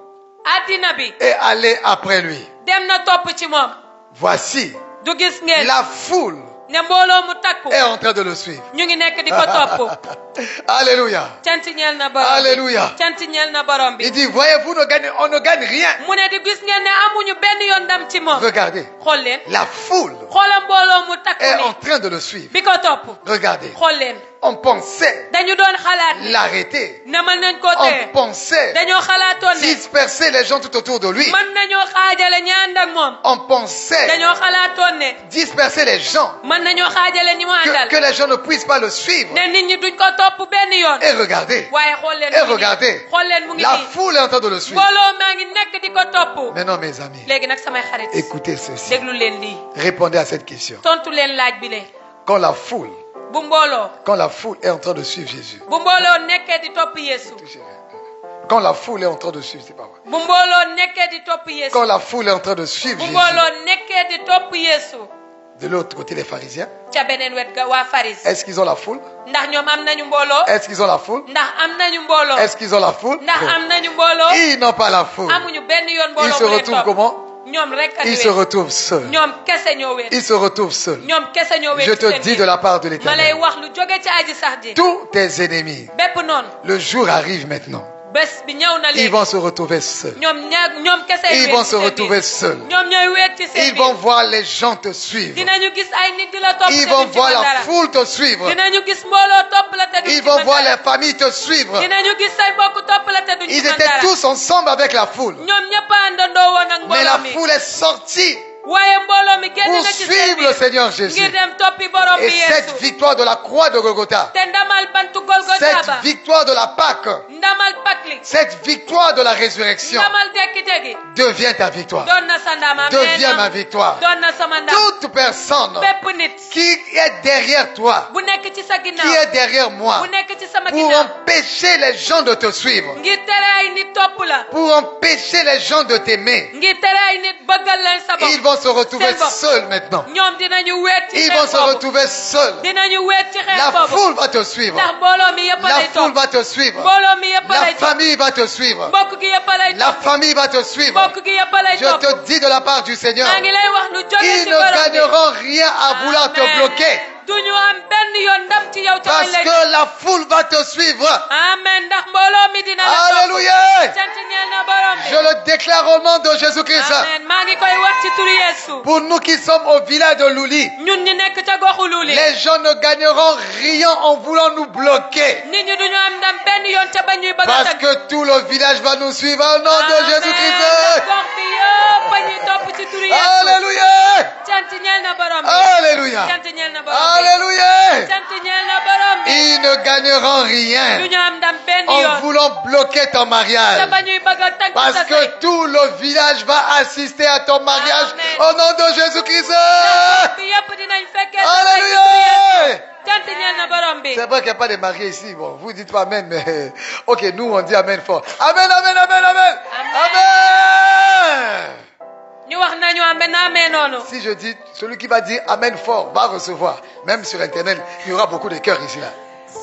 addina bi est allé après lui. dem na topp ci moom. Voici du gis ngeen la foule ne mbooloo mu takku est en train de le suivre. ñu ngi nekk di ko topp. Alléluia. cant ñeel na borom bi. Alléluia. cant ñeel na borom bi. Il dit, voyez-vous, on ne gagne rien. mu ne di gis ngeen ne amuñu benn yoon ndam ci moom. Regardez, xool leen la foule xoola mbooloo mu takku est en ni train de le suivre. bi ko topp. Regardez, xool leen on pensait dañu doon xalaat ni l'arrêter. ne mën nañ ko On tee. pensait dañoo xalaatoon ne disperser les gens tout autour de lui. mën nañoo xaajale ñi ànd ak moom. On pensait dañoo xalaatoon ne disperser les gens. mën nañoo xaajale ñi mu àndal. Que les gens ne puissent pas le suivre. ne nit ñi duñ ko topp benn yoon. Et regardez, waaye xool leen et mu ngi regardez, nii xool leen mu ngi la nii foule est en train de le suivre. mbooloo maa ngi nekk di ko topp. Maintenant, mes amis, léegi nag samay xarit écoutez ceci. déglu leen lii Répondez à cette question. tontu leen laaj bi le Quand la foule est en train de suivre Jésus. bu mbooloo nekkee di topp Yeesu. Quand la foule est en train de suivre, c'est pas vrai. bu mbooloo nekkee di topp Yeesu. Quand la foule est en train de suivre bu Jésus. mbooloo nekkee di topp Yeesu. De l'autre côté, les pharisiens, ca beneen wet ga waa Faris. est-ce qu'ils ont la foule? ndax ñoom am nañu mbooloo. Est-ce qu'ils ont la foule? ndax am nañu mbooloo. Est-ce qu'ils ont la foule? ndax am nañu mbooloo. Ils n'ont pas la foule. amuñu benn yoon Ils mbooloo se bu leen retrouvent topp. comment? ñoom rek a Ils se retrouvent seuls. ñoom kese ñoo wéet. Ils se retrouvent seuls. ñoom kese ñoo wéet. Je te dis de la part de ma lay l'Éternel. wax lu jóge ci aji sax ji. Tous tes ennemis, bépp noonu. le jour arrive maintenant. bés bi ñëw na Ils léegi. vont se retrouver seuls. ñoom kese Ils wéet vont ci se seen retrouver biir. seuls. ñoom ñooy wéet ci seen Ils vont biir. voir les gens te suivre. dinañu gis ay nit di la topp Ils te vont duñ ci voir mën la dara. foule te suivre. dinañu gis mbooloo topp la te duñ ci Ils vont mën voir dara. les familles te suivre. dinañu gis say mbokk topp la te duñ ci Ils mën étaient dara. tous ensemble avec la foule. ñoom ñëpp a àndandoo woon ak Mais la mbooloo mi. foule est sortie waaye mbooloo mi génn pour na ci seen suivre le biir. Seigneur Jésus. ngir dem toppi borom bi Et cette Yeesu. victoire de la croix de Golgotha, te ndamal bantu Golgotha cette ba. victoire de la Pâque, ndamal pakli. cette victoire de la résurrection ndamal dekkite gi. devient ta victoire. doon na sa ndam. Amen. Devient ma victoire. doon na sama ndam. Toute personne bépp nit. qui est derrière toi, bu nekk ci sa qui ginnaaw. est derrière moi, bu nekk ci sama pour ginnaaw. empêcher les gens de te suivre, ngir tere ay nit topp la. pour empêcher les gens de t'aimer, ngir tere ay nit bëggal leen sa bopp. ils vont se retrouver Seen bopp. seuls maintenant. ñoom dinañu weet ci Ils xeex vont se boobu. retrouver seuls. dinañu weet ci xeex La boobu. foule va te suivre. ndax mbooloo mi yëpp La lay foule topp. va te suivre. mbooloo mi yëpp La lay topp. famille va te suivre. mbokk gi yëpp lay La topp. famille va te suivre. mbokk gi yëpp lay Je topp. te dis de la part du Seigneur, maa ngi lay wax lu jóge ils ci ne borom bi. gagneront rien à vouloir te Amen. bloquer. duñu am benn yoon ndam ci yow ca Parce bañ lay. que la foule va te suivre. amen ndax mbooloo mi dina la topp. Alléluia. cant ñeel na borom bi. Je le déclare au nom de Jésus-Christ. amen maa ngi koy wax ci turu Yeesu. Pour nous qui sommes au village de Louli, ñun ñi nekk ca goxu Luli. les gens ne gagneront rien en voulant nous bloquer. nit ñi duñu am ndam benn yoon ca bañ ñuy bëgg a Parce tëgg. que tout le village va nous suivre au nom de Amen. Jésus-Christ. gox bi yëpp a ñuy topp ci turu Yeesu. Alléluia. cant ñeel na borom bi. Alléluia. cant ñeel na borom bi. Alléluia. cant ñeel na borom bi. Ils ne gagneront rien duñu am ndam benn en yoon. voulant bloquer ton ca mariage. bañ ñuy bëgg a tënk Parce sa que sëy. tout le village va assister à ton mariage Amen. au nom de Jésus-Christ. bi yëpp dinañ fekkee sa sëy ci turu Yeesu. Alléluia. cant ñeel na borom bi. C'est vrai qu'il n'y a pas de mariés ici. Bon, vous dites pas Amen, mais ok, nous on dit Amen fort. Amen, Amen, Amen, Amen. Amen. ñu wax nañu amen amen noonu. Si je dis, celui qui va dire Amen fort va recevoir. Même sur Internet, il y aura beaucoup de cœurs ici là.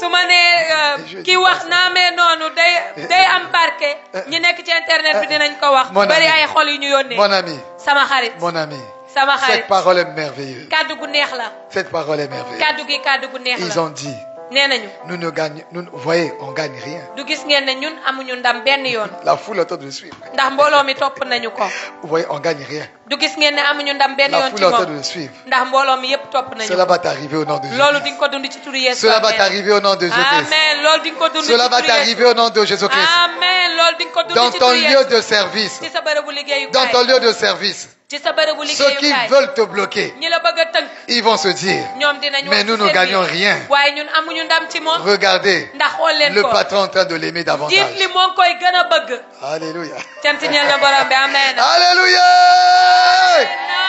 su ma nee ki wax na amee noonu day am barke. ñi nekk ci internet bi dinañ ko wax. Mon bari ami. ay xol yu ñu yónnee. Mon ami, sama xarit. mon ami, sama xarit. cette parole est merveilleuse. kaddu gu neex la. Cette parole est merveilleuse. kaddu gi kaddu gu neex Ils la. ont dit, nee nañu. nous ne gagnons, vous voyez, on gagne rien. du gis ngeen ne ñun amuñu ndam benn yoon. La foule est en train de le suivre. ndax mbooloo mi topp nañu ko. Vous voyez, on gagne rien. du gis ngeen ne amuñu ndam benn La yoon foule ci est en train de moom. le suivre. ndax mbooloo mi yépp topp nañu Cela ko. va t'arriver au nom de Jésus. loolu di nga ko dund ci turu Yeesu. Cela va Amen. t'arriver au nom de Jésus-Christ. amen loolu di nga ko dund ci Cela turu va Yeesu. t'arriver au nom de Jésus-Christ. amen loolu di nga ko dund Dans ci ton turu lieu Yeesu. de service, ci sa bërëbu liggéeyukaay. dans ton lieu de service, ci sa bërëbu ceux qui liggéeyukaay. veulent te bloquer, ñi la bëgg a tënk. ils vont se dire, ñoom dinañu mais wax nous ci ne seen gagnons biir. rien. waaye ñun amuñu ndam ci moom. Regardez, ndax xool leen le ko. patron en train de l'aimer jiit davantage. li moo koy gën a bëgg. Alléluia. cant ñeel na borom bi amen. Alléluia.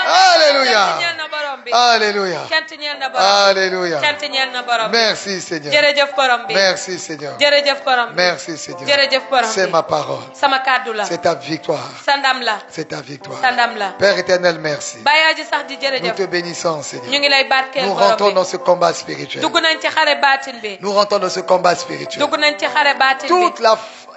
Alléluia. cant ñeel na borom bi. Alléluia. cant ñeel na borom bi. Alléluia. cant ñeel na borom bi. Merci Seigneur. jërëjëf borom bi. Merci Seigneur. jërëjëf borom bi. Merci Seigneur. jërëjëf borom bi. C'est ma parole. sama kàddu la. C'est ta victoire. sa ndam la. C'est ta victoire. sa ndam la. Père Père éternel, merci. Baye sax di Nous jërëjëf. te bénissons, ñu Seigneur. ngi lay barkeel Nous borom rentrons bi. dans ce combat spirituel. dugg nañ ci xare baatin bi. Nous rentrons dans ce combat spirituel. dugg nañ ci xare baatin bi. Toutes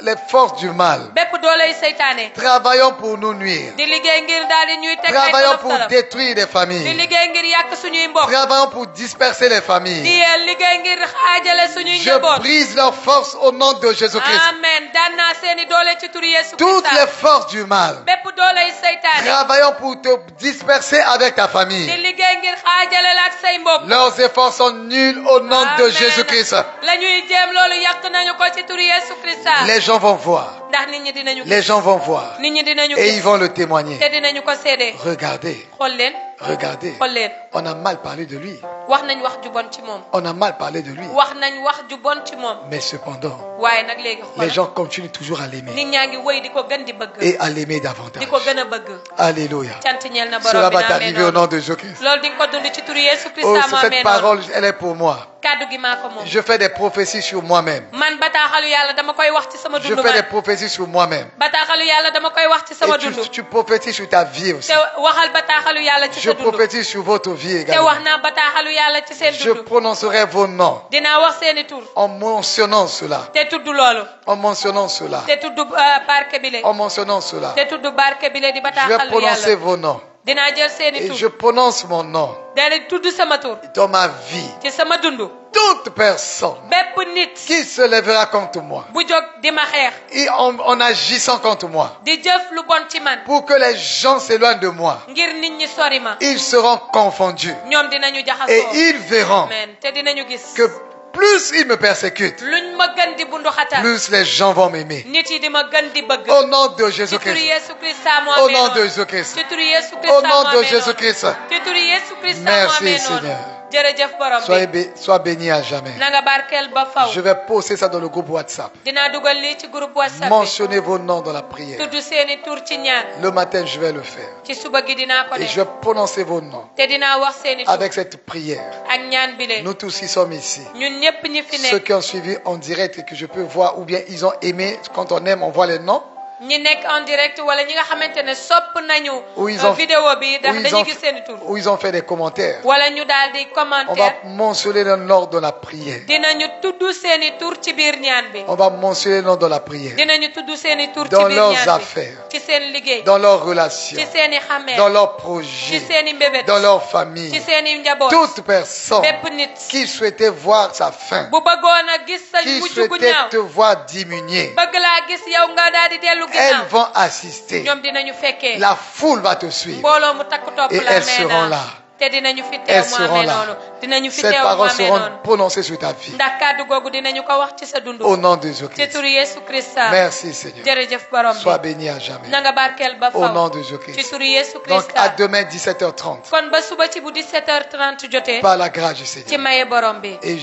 les forces du mal bépp dooley seytaane. travaillons pour nous nuire. di liggéey ngir daal di ñuy teg ay Travaillons pour tolof-tolof. détruire les di familles. liggéey ngir yàq suñuy mbokk. Travaillons pour disperser les di familles. liggéey ngir xaajale suñuy Je njaboot. brise leurs forces au nom de Jésus-Christ. amen daan naa seeni doole ci turu Yesu Toutes les Christ. forces du mal. bépp dooley seytaane. Travaillons pour te disperser avec ta di famille. liggéey ngir xaajale la ak say mbokk. Leurs efforts sont nuls au nom de Amen. Jésus-Christ. la ñuy jéem loolu yàq nañu ko ci turu Yesu Christ. Les gens vont voir. ndax nit ñi dinañu Les gens vont voir. nit ñi dinañu Et ils gis vont le témoigner. te dinañu ko seede. Regardez, xool leen regardez. xool leen On a mal parlé de lui. wax nañ wax ju bon ci moom. On a mal parlé de lui. wax nañ wax ju bon ci moom. Mais cependant, waaye nag léegi les xool gens continuent toujours à l'aimer. nit ñaa ngi wëy di ko gën di bëgg. Et à l'aimer davantage. di ko gën a bëgg. Alléluia. cant ñeel na Cela borom bi va naa t'arriver amee au nom noonu. de Jésus-Christ. loolu di nga ko dund ci turu Yesu Christ Oh, moo cette amee noonu. parole, elle est pour moi. kàddu gi maa ko moom. Je fais des prophéties sur moi-même. man bataaxalu yàlla dama koy wax ci sama Je dund fais des man. prophéties sur moi-même. bataaxalu yàlla dama koy wax ci sama Et dund. tu prophétises sur ta vie aussi. te waxal bataaxalu yàlla ci Je sa dund. prophétise sur votre vie te également. wax naa bataaxalu yàlla ci seen Je dund. prononcerai vos noms dinaa wax seeni tur. en mentionnant cela. te tudd loolu. En mentionnant cela. te tudd barke bi le. En mentionnant cela. te tudd barke bi le di Je vais bataaxalu prononcer yàlla. vos noms. dinaa jël seeni Et tur. je prononce mon nom day tudd sama tur. dans ma vie. ci sama dund. Toute personne bépp nit. qui se lèvera contre moi bu jóg di ma xeex. et en agissant contre moi di jëf lu bon ci man. pour que les gens s'éloignent de moi, ngir nit ñi sori ma. ils seront confondus ñoom dinañu et jaxasoo. ils verront amen te dinañu gis. que plus ils me persécutent, luñ ma gën di bundu xatal. plus les gens vont m'aimer. nit yi di ma gën di bëgg. Au nom de ci turu Jésus-Christ. Yesu Christ moo Au amee nom noonu. de Jésus-Christ. ci turu Yesu Christ Au moo nom de amee noonu. Jésus-Christ. ci turu Yesu Christ moo Merci, amee noonu. Seigneur. jërëjëf borom bi. Sois béni à jamais. na nga barkeel ba faw. Je vais poster ça dans le groupe WhatsApp. dinaa dugal lii ci groupe WhatsApp bi. Mentionnez vos noms dans la prière. tudd seeni tur ci ñaan. Le matin, je vais le faire. ci suba gi dinaa ko Et def. je vais prononcer vos noms te dinaa wax seeni tur. avec cette prière. ak ñaan bi le. Nous tous qui sommes ici. ñun ñépp ñi fi Ceux nekk. qui ont suivi en direct et que je peux voir ou bien ils ont aimé. Quand on aime, on voit les noms. ñi nekk en direct wala ñi nga xamante ne sopp nañu. Ou ils ont- vidéo bi ndax dañuy gis seeni tur. Ou ils ont fait des commentaires. wala ñu daal di On commentaire. va mentionner le nom dans la prière. dinañu tudd seeni tur ci biir ñaan bi. On va mentionner le nom dans la prière. dinañu tudd seeni tur ci Dans biir leurs ñaan bi. affaires. ci seen liggéey. Dans leurs relations. ci seeni xamee. Dans leurs ci projets. seeni mbébét. Dans leur ci famille. seeni njaboot. Toute personne bépp nit. qui souhaitait voir sa fin. bu bëggoon a gis sa Qui mujj gu souhaitait ñaaw. te voir diminuer. bëgg laa gis yow nga daal di dellu Elles ginnaaw. vont assister. ñoom dinañu fekkee. La foule va te suivre. mbooloo mu takk topp Et la elles amee seront naa. là. te dinañu fi teew Elles mu seront amee là. noonu. dinañu fi Ces teew mu paroles amee seront noonu. prononcées sur ta vie. ndax kàddu googu dinañu ko wax ci sa dund. Au nom de ci Jésus-Christ. turu Yesu Christ. Merci Seigneur. jërëjëf borom Sois bi. béni à jamais. na nga barkeel ba Au nom faw. de ci Jésus-Christ. turu Yesu Donc Christ. à demain 17h30. kon ba suba ci bu 17h30 jotee. Par la grâce du ci Seigneur. maye borom bi. Et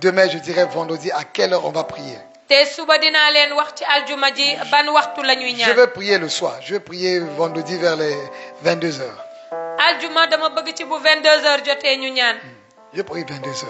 demain, je dirai vendredi à quelle heure on va prier. te suba dinaa leen wax ci aljuma ji ban waxtu la ñuy Je ñaan. vais prier le soir. Je vais prier vendredi vers les 22h. aljuma dama bëgg ci bu 22h jotee ñu ñaan. Je prie 22h.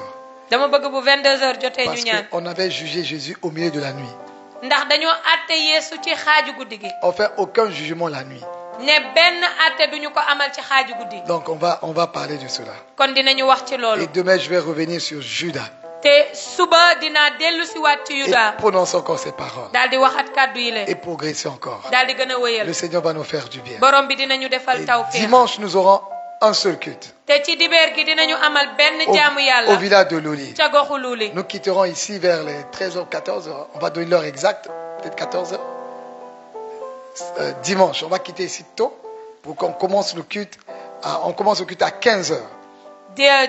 dama bëgg bu 22h jotee ñu Parce ñaan. qu'on avait jugé Jésus au milieu de la nuit. ndax dañoo àtte Yeesu ci xaaju guddi gi. On fait aucun jugement la nuit. ne benn àtte duñu ko amal ci xaaju guddi. Donc on va parler de cela. kon dinañu wax ci loolu. Et demain, je vais revenir sur Judas. te suba dinaa dellu si waat ci Et Yuda. prononcer encore ces paroles. daal di waxat kàddu yi le. Et progresser encore. daal di gën a wëyal. Le Seigneur va nous faire du bien. borom bi dinañu defal Et tawfiix. dimanche, nous aurons un seul culte. te ci dibeer gi dinañu amal benn jaamu Au yàlla. village de Loli. ca goxu Luuli. Nous quitterons ici vers les 13h, 14h. On va donner l'heure exacte, peut-être 14h. Dimanche, on va quitter ici tôt pour qu'on commence le culte. On commence le culte à 15h.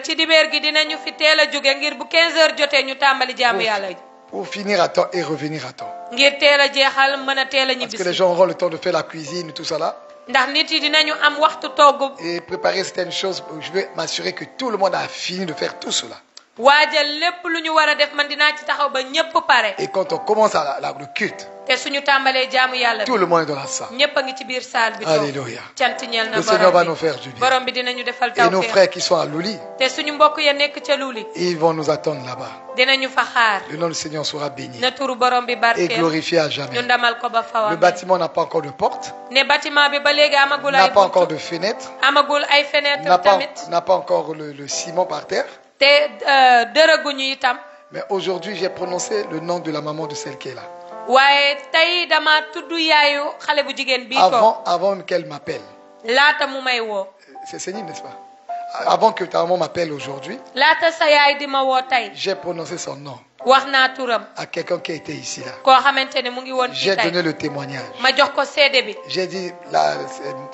ci dibeer gi dinañu fi teel a jóge ngir bu 15h jotee ñu tàmbali jaamu yàlla ji. Pour finir à temps et revenir à temps. ngir teel a jeexal mën a teel a Parce que les ñibbisi. gens auront le temps de faire la cuisine, tout ça là. ndax nit yi dinañu am waxtu togg. Et préparer certaines choses. Je vais m'assurer que tout le monde a fini de faire tout cela. waajal lépp lu ñu war a def man dinaa ci taxaw ba ñépp pare. Et quand on commence le culte, te te suñu tàmbalee jaamu yàlla tout le monde est dans la salle. ñëpp a ngi ci biir saal bi toog Alléluia. cant ñeel na Le Seigneur va borom nous bi faire du bien. borom bi dinañu defal Et nos tawfeex frères qui sont à Luli, te suñu mbokk ya nekk ca Luli ils vont nous attendre là-bas. dinañu fa xaar Le nom du Seigneur sera béni na turu borom bi et barkeel glorifié à ñu jamais. ndamal ko ba fawa Le bâtiment n'a pas encore de porte, ne bâtiment bi ba léegi amagul n'a ay pas encore buntu de fenêtre, amagul ay fenêtre n'a tamit pas encore le ciment par terre. te dërëguñu itam Mais aujourd'hui, j'ai prononcé le nom de la maman de celle qui est là. waaye tey dama tudd yaayu xale bu jigéen bii toog Avant qu'elle m'appelle. laata mu may woo C'est Céline, n'est-ce pas? Avant que ta maman m'appelle aujourd'hui, laata sa yaay di ma woo tey j'ai prononcé son nom wax naa turam à quelqu'un qui était ici là. koo xamante ne mu ngi woon J'ai fii tey donné le témoignage. ma jox ko seede bi J'ai dit,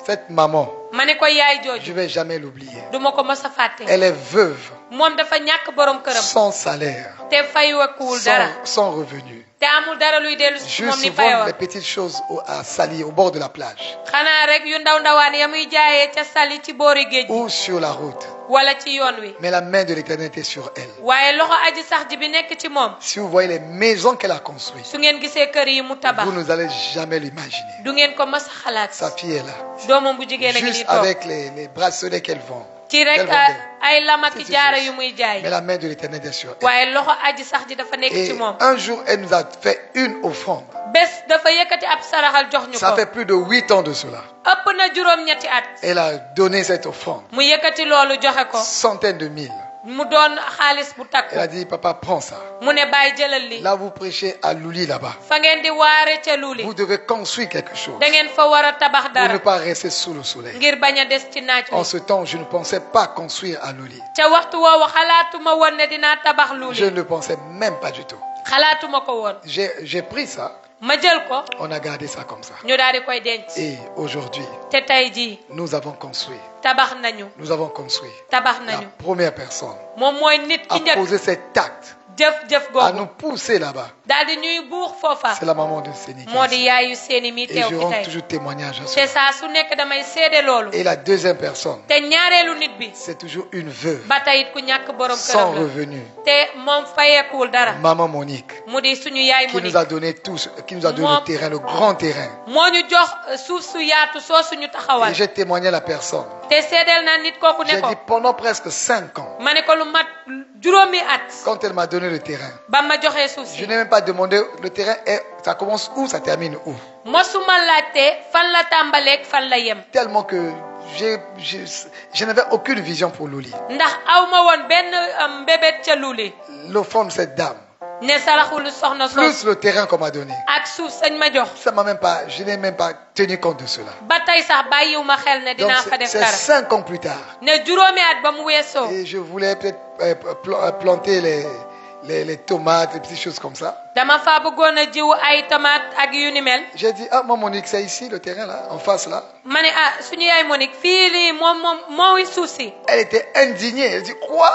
cette maman, ma ne ko yaay je jooju ne vais jamais l'oublier. duma ko mos a fàtte Elle est veuve, moom dafa ñàkk borom këram sans salaire, te faywekuwul dara sans revenu. te amul dara luy dellu si moom Juste ni vendre fayoo les petites choses à Sali, au bord de la plage, xanaa rek yu ndaw ndawaan ya muy jaayee ca sali ci boori géej gi ou sur la route. wala ci yoon wi Mais la main de l'Éternel était sur elle. waaye loxo aji sax ji bi nekk ci moom Si vous voyez les maisons qu'elle a construites, su ngeen gisee kër yi mu tabax vous n'allez jamais l'imaginer. du ngeen ko mas a xalaat Sa fille est là. doomam bu jigéen a ngi Juste nii toog avec les bracelets qu'elle vend. ci rek qu'elle vendait. ay lamaki C'est jaara juste. yu muy jaay Mais la main de l'Éternel est sur elle. waaye loxo aji sax ji dafa nekk ci Et moom un jour, elle nous a fait une offrande. bés dafa yëkkati ab saraxal jox ñu Ça ko fait plus de 8 ans de cela. ëpp na juróom-ñetti at Elle a donné cette offrande. mu yëkkati loolu joxe ko Centaines de mille. mu doon xaalis bu takku Elle a dit, papa, prends ça. mu ne bàyyi jëlal li Là, vous prêchez à Luli là-bas. fa ngeen di waare ca luuli Vous devez construire quelque chose da ngeen fa war a tabax pour dara ne pas rester sous le soleil. ngir bañ a des ci naaj En wi ce temps, je ne pensais pas construire à Luli. ca waxtu woowu xalaatuma woon ne dinaa tabax Je luuli ne le pensais même pas du tout. xalaatuma ko woon J'ai pris ça, ma jël ko on a gardé ça comme ça. ñu daal di koy denc Et aujourd'hui, te tey jii nous avons construit. tabax nañu Nous avons construit. tabax La nañu première personne moom mooy nit a ki njëkk posé cet acte, jëf-jëf à googu nous pousser là-bas. daal di ñuy buux foofa C'est la maman de Sénégal. moo di yaayu seeni mi Et teew je fi rends tey toujours témoignage à te ça. saa su nekk damay seede loolu Et la deuxième personne, te ñaareelu nit bi c'est toujours une veuve, ba tey it ku ñàkk borom sans këram la revenu. te moom fayeekuwul dara Maman Monique, mu di suñu yaay qui mu nous ni a donné tout, qui nous a donné Mon- le terrain, le grand terrain. moo ñu jox suuf su yaatu soo suñu taxawal Et j'ai témoigné à la personne. te seedeel na nit kooku ne J'ai ko dit pendant presque 5 ans, ma ne ko lu mat juróomi at quand elle m'a donné le terrain, ba ma joxee suuf je si n'ai même pas demandé le terrain, ça commence où, ça termine où. mosuma laajte fan la tàmbaleeg fan la yem Tellement que je n'avais aucune vision pour Luli. ndax awma woon benn mbébét ca luuli L'offrande de cette dame, ne saraxul soxna plus soos le terrain qu'on m'a donné, ak suuf sañ ma jox ça m'a même pas, je n'ai même pas tenu compte de cela. ba tey sax bàyyiwu ma xel ne Donc dinaa fa def c'est dara 5 ans plus tard. ne juróomi at ba mu weesoo Et je voulais peut-être planter les tomates, des petites choses comme ça. dama faa bëggoon a jiw ay tomate ak yu ni mel J'ai dit, ah, maman Monique, c'est ici le terrain là, en face là. ma ne ah suñu yaay Monique fii lii moom mooy suuf si Elle était indignée. Elle dit, quoi?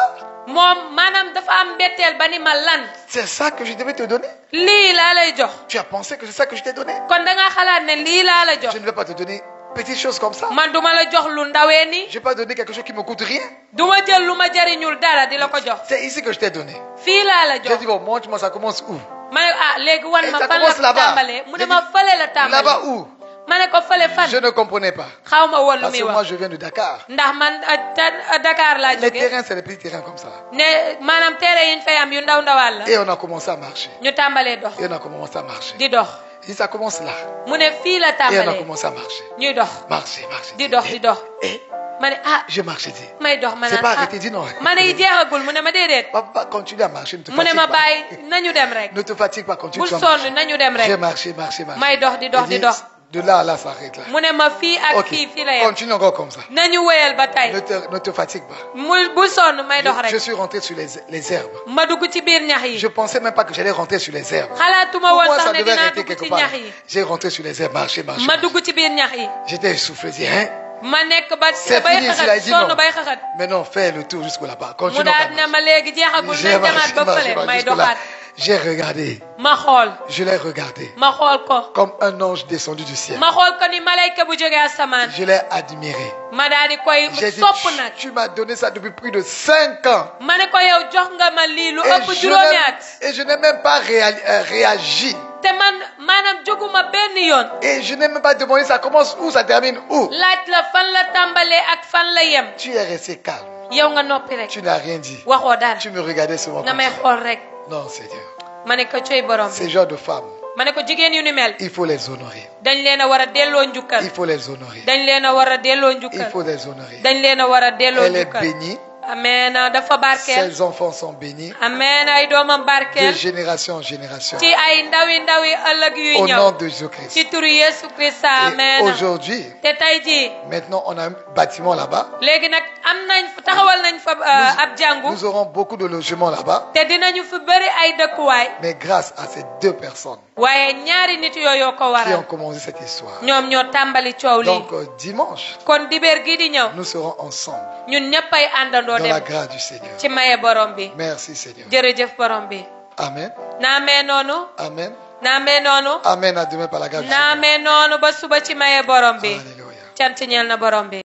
moom maanaam dafa am mbetteel ba ni ma lan C'est ça que je devais te donner? lii laa lay jox Tu as pensé que c'est ça que je t'ai donné? kon da nga xalaat ne lii laa la jox Je ne vais pas te donner petites choses comme ça. man duma la jox lu ndawee ni Je ne vais pas te donner quelque chose qui me coûte rien. duma jël lu ma jariñul dara di la ko jox C'est ici que je t'ai donné. fii laa la J'ai jox dit, bon, montre-moi, ça commence où? ma ne ah léegi wan Et ma ça fan commence la là-bas. tàmbalee mu ne J'ai ma dit, fële la Là-bas tàmbalee où? ma ne ko fële fan Je ne comprenais pas. xaw ma woon lu Parce muy que moi, wax je viens de Dakar. ndax man Dakar laa Les jóge terrains, c'est des petits terrains comme ça. ne maanaam teere yi ñu fay am yu ndaw ndawaan la Et on a commencé à marcher. ñu tàmbalee dox Et on a commencé à marcher. di dox Et ça commence là. mu ne fii la Et on a tàmbalee commencé à marcher. ñuy dox Marcher, marcher. di dox di dox Et ma ne ah je marchais, dis. may dox ma C'est naan pas ah arrêté, dis non. ma ne yi jeexagul mu ne ma déedéet Papa, continue à marcher, ne te mu ne fatigue ma pas. bàyyi nañu dem rek Ne te fatigue pas, continue bul à sonn marcher. nañu dem J'ai rek marché, marché, marché. may dox di dox Il di dit, dox de là à là, ça arrête là. mu ne ma fii ak Ok, fii fii la yem continue encore comme ça. nañu wéyal ba tey Ne te fatigue pas. bul sonn may dox Je rek suis rentré sur les herbes. ma dugg ci biir ñax yi Je pensais même pas que j'allais rentrer sur les herbes. xalaatuma Pour woon moi, sax ça ne devait dinaa arrêter dugg quelque ci part. ñax yi J'ai rentré sur les herbes, marcher, marcher. ma marcher. dugg ci biir ñax yi J'étais essoufflé, je dis, hein? ma nekk ba C'est bay fini, il a xaxat dit non. sonn bay xaxat Mais non, fais le tour jusqu'au là-bas. mu Continue daal à ne marcher. ma léegi jeexagul J'ai nañ marché, demaat ba marché, fële marché may jusque là. doxaat J'ai regardé. ma xool Je l'ai regardé. ma xool ko Comme un ange descendu du ciel. ma xool ko ni malayka bu jógee asamaan Je l'ai admiré. ma daal di koy J'ai dit, sopp nag tu m'as donné ça depuis plus de 5 ans. ma ne ko yow jox nga ma lii lu Et ëpp juróomi at je n'ai même pas réagi. te man maanaam jóguma benn yoon. Et je n'ai même pas demandé ça commence où, ça termine où. laaj la fan la tàmbalee ak fan la yem. Tu es resté calme. yow nga noppi rek. Tu n'as rien dit. waxoo dara. Tu me regardais seulement. nga may xool rek. Non, Seigneur. ma ne ko coy borom bi. Ces genres de femmes, ma ne ko jigéen yu ni mel. il faut les honorer. dañ leen a war a delloo njukkal. Il faut les honorer. dañ leen a war a delloo Il njukkal. faut les honorer. dañ leen a war a delloo Elle est njukkal. bénie. amen dafa barkeel. Ses enfants sont bénis. amen ay doomam De barkeel. génération en génération. ci ay ndawi ëllëg yuy Au ñëw. nom de Jésus-Christ. ci turu Yesu Christ Et amen. aujourd'hui, te tey jii. maintenant, on a un bâtiment là-bas. léegi nag am nañ taxawal nañ fa ab jàngu. Nous aurons beaucoup de logements là-bas. te dinañu fi bëri ay dëkkuwaay. Mais grâce à ces deux personnes waaye ñaari nit yooyu ko qui ont waral. commencé cette histoire. ñoom ñoo tàmbali coow lii. Donc, dimanche, kon dibéer gi di ñëw. nous serons ensemble ñun ñëpp ay àndandoo dans la dem. grâce du Seigneur. ci maye borom bi. Merci, Seigneur. jërëjëf borom bi. Amen. naamee noonu. Amen. naamee noonu. Amen. À demain par la grâce du Seigneur. naamee noonu ba suba ci maye borom bi. Alléluia. cant ñeel na borom bi.